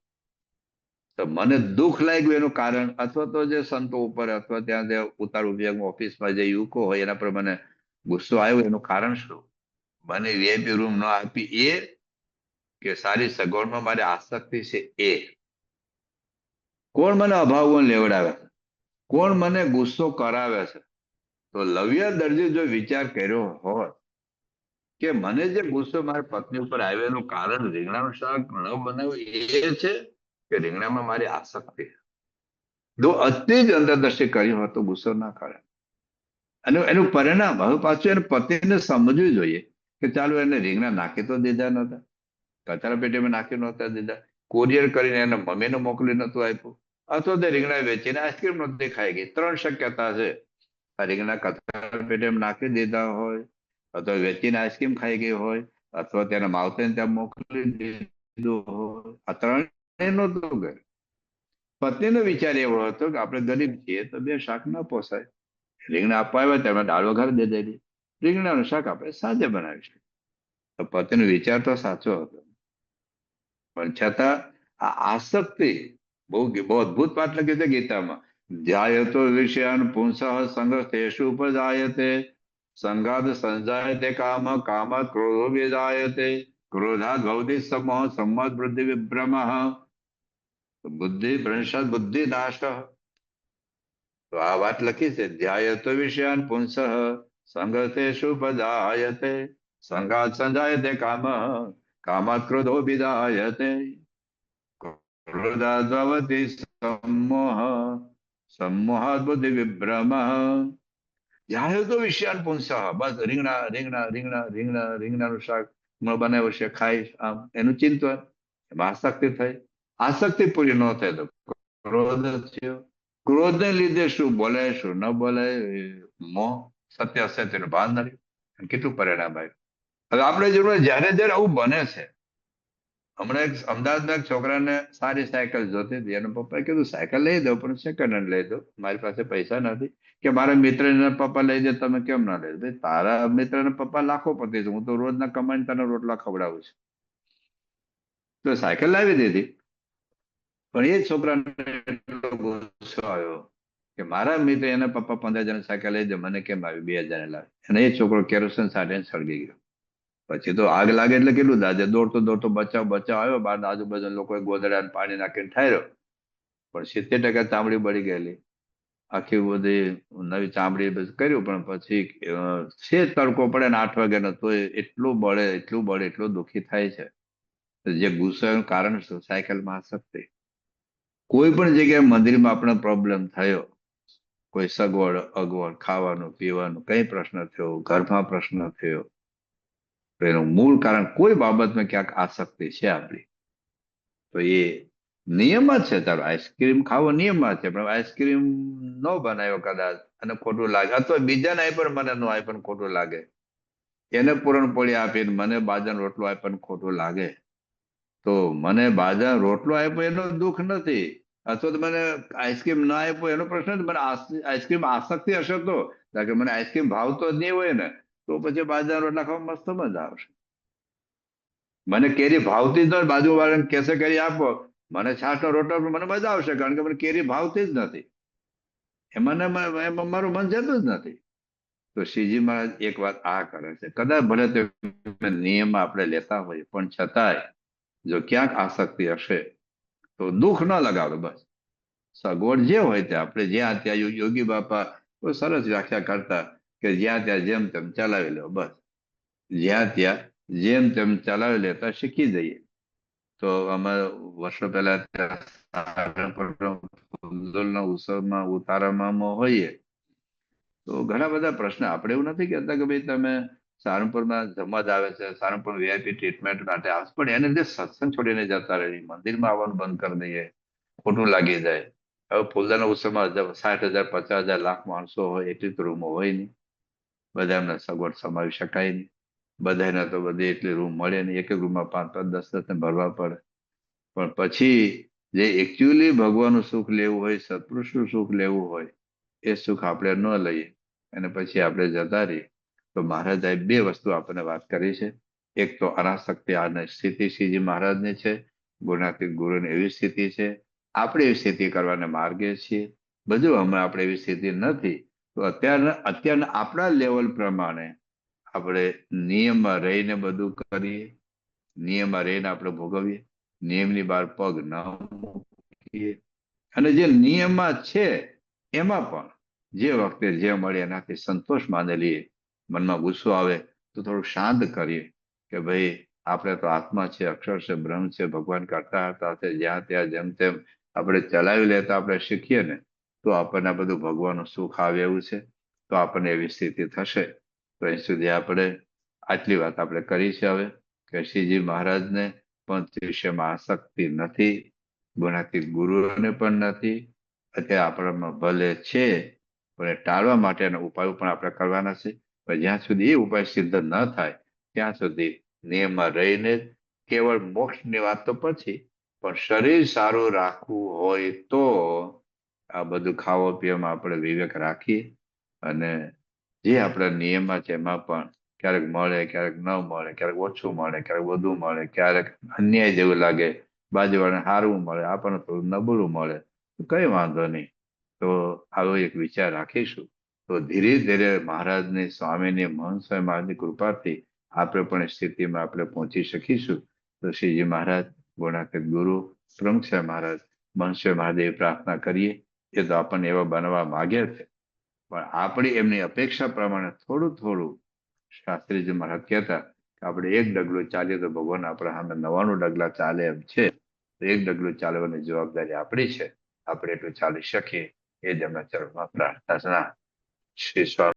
તો મને દુઃખ લાગ્યું એનું કારણ, અથવા તો જે સંતો ઉપર અથવા ત્યાં જે ઉતાર વિભાગમાં ઓફિસમાં જે યુવકો હોય એના પર મને ગુસ્સો આવ્યો, એનું કારણ શું? મને વીઆઈપી રૂમ ન આપી એ, કે સારી સગવડમાં મારી આસક્તિ છે એ? કોણ મને અભાવો લેવડાવે છે? કોણ મને ગુસ્સો કરાવે છે? તો લવિયા દરજી જો વિચાર કર્યો હોત કે મને જે ગુસ્સો મારી પત્ની ઉપર આવ્યો એનું કારણ રીંગણાનું શાક ન બનાવ્યું એ છે, કે રીંગણામાં મારી આસક્તિ, જો અતિ જ અંતરદ્રષ્ટિ કરી હોત તો ગુસ્સો ના કરે. અને એનું પરિણામ હવે પાછું એને પતિને સમજવું જોઈએ કે ચાલો એને રીંગણા નાખી તો દીધા નહોતા, કચરા પેટીમાં નાખી નહોતા દીધા, કોરિયર કરીને એને મમ્મીને મોકલી નહોતું આપ્યું, અથવા તો રીંગણા વેચીને આઈસ્ક્રીમ નહોતી ખાઈ ગઈ. 3 શક્યતા છે. આ રીંગણા કચરા પેટીમાં નાખી દીધા હોય, અથવા વેચીને આઈસ્ક્રીમ ખાઈ ગઈ હોય, અથવા તેના માવતરને ત્યાં મોકલી દીધું હોય. આ ત્રણેય નહોતું કરે. પત્નીનો વિચાર એવો હતો કે આપણે ગરીબ છીએ તો 2 શાક ન પોસાય, રીંગણા આપવા આવ્યા તેમાં દાળ વઘાર દે દેલી, રીંગણાનું શાક આપણે સાંજે બનાવીશું. તો પતિનો વિચાર તો સાચો હતો, પણ છતાં આ આસક્તિ, બહુ અદભુત પાઠ લખ્યું છે ગીતામાં. ધ્યાયતો વિષયાન પુંસઃ સંગસ્તેષુ ઉપજાયતે, સંગાદ સંજાયતે કામ, કામાત ક્રોધો વિજાયતે, ક્રોધાત ભવતિ સમઃ, સમઃ બુદ્ધિ વિભ્રમઃ, બુદ્ધિ ભ્રંશાત બુદ્ધિ નાશ. તો આ વાત લખી છે. ધ્યાયતો વિષયાન પુંસઃ સંગસ્તેષુ ઉપજાયતે, સંગાત સંજાયતે કામ, કામાત ક્રોધો વિજાયતે, ક્રોધાત ભવતિ સમોહ, સમોહાત બુદ્ધિ વિભ્રમ. ધ્યાય તો વિષયાન પુંસઃ, બસ રીંગણા રીંગણા રીંગણા રીંગણા રીંગણાનું શાક બનાવ્યું છે ખાઈશ, આમ એનું ચિંતન, એમાં આસક્તિ થઈ. આસક્તિ પૂરી ન થાય તો ક્રોધ થયો. ક્રોધને લીધે શું બોલે શું ન બોલે, મોહ, સત્ય અસત્યનું ભાન ન રહ્યું, કેટલું પરિણામ આવ્યું. હવે આપણે જરૂર જયારે જયારે આવું બને છે. હમણાં એક અમદાવાદના એક છોકરાને સારી સાયકલ જોતી હતી, એના પપ્પાએ કીધું સાયકલ લઈ દો, પણ સેકન્ડ હેન્ડ લઈ દો, મારી પાસે પૈસા નથી. કે મારા મિત્રના પપ્પા લઈ દે, તમે કેમ ના લઈ દો? તારા મિત્રના પપ્પા લાખોપતિ છે, હું તો રોજના કમાઈને તને રોટલા ખવડાવું છું. તો સાયકલ લાવી દીધી. પણ એ છોકરાને એટલો ગુસ્સો આવ્યો કે મારા મિત્ર એના પપ્પા 15,000 સાયકલ લઈ દે, મને કેમ આવી 2,000 લાવે? અને એ છોકરો કેરોસીન સાથે સળગી ગયો. પછી તો આગ લાગે એટલે કેટલું દાજે, દોડતો દોડતો બચાવ બચાવ આવ્યો બહાર, આજુબાજુ લોકોએ ગોદડા પાણી નાખીને ઠાર્યો, પણ 70% ચામડી બળી ગયેલી. આખી બધી નવી ચામડી બધું કર્યું, પણ પછી છે તડકો પડે ને 8 વાગ્યાનો, તો એટલું બળે એટલું બળે, એટલું દુઃખી થાય છે. જે ગુસ્સાનું કારણ શું? સાયકલમાં આસક્તિ. કોઈ પણ જગ્યાએ મંદિરમાં આપણે પ્રોબ્લેમ થયો, કોઈ સગવડ અગવડ, ખાવાનું પીવાનું કઈ પ્રશ્ન થયો, ઘરમાં પ્રશ્ન થયો, તો એનું મૂળ કારણ કોઈ બાબતમાં ક્યાંક આસક્તિ છે આપણી. તો એ નિયમ જ છે. તારો આઈસ્ક્રીમ ખાવો નિયમમાં છે, પણ આઈસ્ક્રીમ ન બનાવ્યો કદાચ અને ખોટું લાગે, અથવા બીજાને આપ્યો મને ન આપ્યો પણ ખોટું લાગે, એને પૂરણપોળી આપીને મને બાજરાનો રોટલો આપ્યો ને ખોટું લાગે, તો મને બાજરાનો રોટલો આપ્યો એનો દુઃખ નથી, અથવા તો મને આઈસ્ક્રીમ ના આપ્યો એનો પ્રશ્ન નથી. મને આઈસ્ક્રીમ આસક્તિ હશે તો, કારણ કે મને આઈસ્ક્રીમ ભાવતો જ નહીં હોય ને, તો પછી બાજરાના રોટલા ખાવા મસ્ત મજા આવશે. મને કેરી ભાવતી જ નથી, બાજુવાળાને કેસે કેરી આપો, મને છાશનો રોટલો મને મજા આવશે, કારણ કે મને કેરી ભાવતી જ નથી, એમાં મારું મન જતું જ નથી. તો શ્રીજી મહારાજ એક વાત આ કરે છે, કદાચ ભલે તે નિયમ આપણે લેતા હોઈએ, પણ છતાંય જો ક્યાંક આસક્તિ હશે તો દુઃખ ન લગાવે. બસ સગવડ જે હોય તે આપણે જ્યાં ત્યાં, યોગી બાપા બહુ સરસ વ્યાખ્યા કરતા કે જ્યાં ત્યાં જેમ તેમ ચલાવી લો, બસ જ્યાં ત્યાં જેમ તેમ ચલાવી લેતા શીખી જઈએ. તો અમે વર્ષો પહેલા ફૂલદોલના ઉત્સવમાં ઉતારામાં હોઈએ, તો ઘણા બધા પ્રશ્ન, આપણે એવું નથી કહેતા કે ભાઈ તમે સારંગપુરમાં જમવા જ આવે છે, સારંગપુર વીઆઈપી ટ્રીટમેન્ટ માટે આવશે, પણ એને લીધે સત્સંગ છોડીને જતા રહે, મંદિરમાં આવવાનું બંધ કરી દઈએ, ખોટું લાગી જાય. હવે ફૂલદાના ઉત્સવમાં 60,000 50,000 લાખ માણસો હોય, એટલી તો રૂમો હોય નહીં, બધા એમને સગવડ સમાવી શકાય નહીં, બધાને તો બધી એટલી રૂમ મળે નહીં, એક એક રૂમમાં 5 5 10 10 ભરવા પડે. પણ પછી જે એકચ્યુઅલી ભગવાનનું સુખ લેવું હોય, સત્પુરુષનું સુખ લેવું હોય, એ સુખ આપણે ન લઈએ અને પછી આપણે જતા રહીએ. તો મહારાજાએ 2 વસ્તુ આપણને વાત કરી છે. એક તો અનાસક્તિ આની સ્થિતિ શ્રીજી મહારાજની છે, ગુણાતીત ગુરુની એવી સ્થિતિ છે. આપણે એવી સ્થિતિ કરવાને માર્ગે છીએ. બધું હમણાં આપણે એવી સ્થિતિ નથી. તો અત્યારના આપણા લેવલ પ્રમાણે આપણે નિયમમાં રહીને બધું કરીએ, નિયમમાં રહીને આપણે ભોગવીએ, નિયમની બહાર પગ ન મૂકીએ. અને જે નિયમમાં છે એમાં પણ જે વખતે જે મળે એનાથી સંતોષ માની લઈએ. મનમાં ગુસ્સો આવે તો થોડું શાંત કરીએ કે ભાઈ આપણે તો આત્મા છે, અક્ષર છે, બ્રહ્મ છે, ભગવાન કરતા હતા છે, જ્યાં ત્યાં જેમ તેમ આપણે ચલાવી લેતા આપણે શીખીએ ને તો આપણને આ બધું ભગવાનનું સુખ આવે એવું છે. તો આપણને એવી સ્થિતિ થશે. તો અહીં સુધી આપણે આટલી વાત આપણે કરી છે. હવે કે શ્રીજી મહારાજને પણ વિષયમાં આસક્તિ નથી, ગુણાતીત ગુરુઓને પણ નથી. અત્યારે આપણામાં ભલે છે પણ એ ટાળવા માટેના ઉપાયો પણ આપણે કરવાના છે. પણ જ્યાં સુધી એ ઉપાય સિદ્ધ ન થાય ત્યાં સુધી નિયમમાં રહીને કેવળ મોક્ષની વાત તો પછી, પણ શરીર સારું રાખવું હોય તો આ બધું ખાવા પીવામાં આપણે વિવેક રાખીએ. અને જે આપણા નિયમમાં છે એમાં પણ ક્યારેક મળે, ક્યારેક ન મળે, ક્યારેક ઓછું મળે, ક્યારેક વધુ મળે, ક્યારેક અન્યાય જેવું લાગે, બાજુવાળાને સારું મળે, આપણને થોડું નબળું મળે, તો કઈ વાંધો નહીં. તો આવો એક વિચાર રાખીશું તો ધીરે ધીરે મહારાજની, સ્વામીની, મહંત સ્વામી મહારાજની કૃપાથી આપણે પણ એ સ્થિતિમાં આપણે પહોંચી શકીશું. તો શ્રીજી મહારાજ, ગુણાતીત ગુરુ, પ્રમુખ સ્વામી મહારાજ, મહંત સ્વામી મહાદેવ પ્રાર્થના કરીએ. એ તો આપણને એવા બનવા માંગે છે, પણ આપણી એમની અપેક્ષા પ્રમાણે થોડું થોડું, શાસ્ત્રીજી મહારાજ કહેતા કે આપણે એક ડગલું ચાલીએ તો ભગવાન આપણા સામે 99 ડગલા ચાલે એમ છે. તો એક ડગલું ચાલવાની જવાબદારી આપણી છે. આપણે એટલું ચાલી શકીએ એ જ એમના ચરણમાં પ્રાર્થના. શ્રી સ્વામી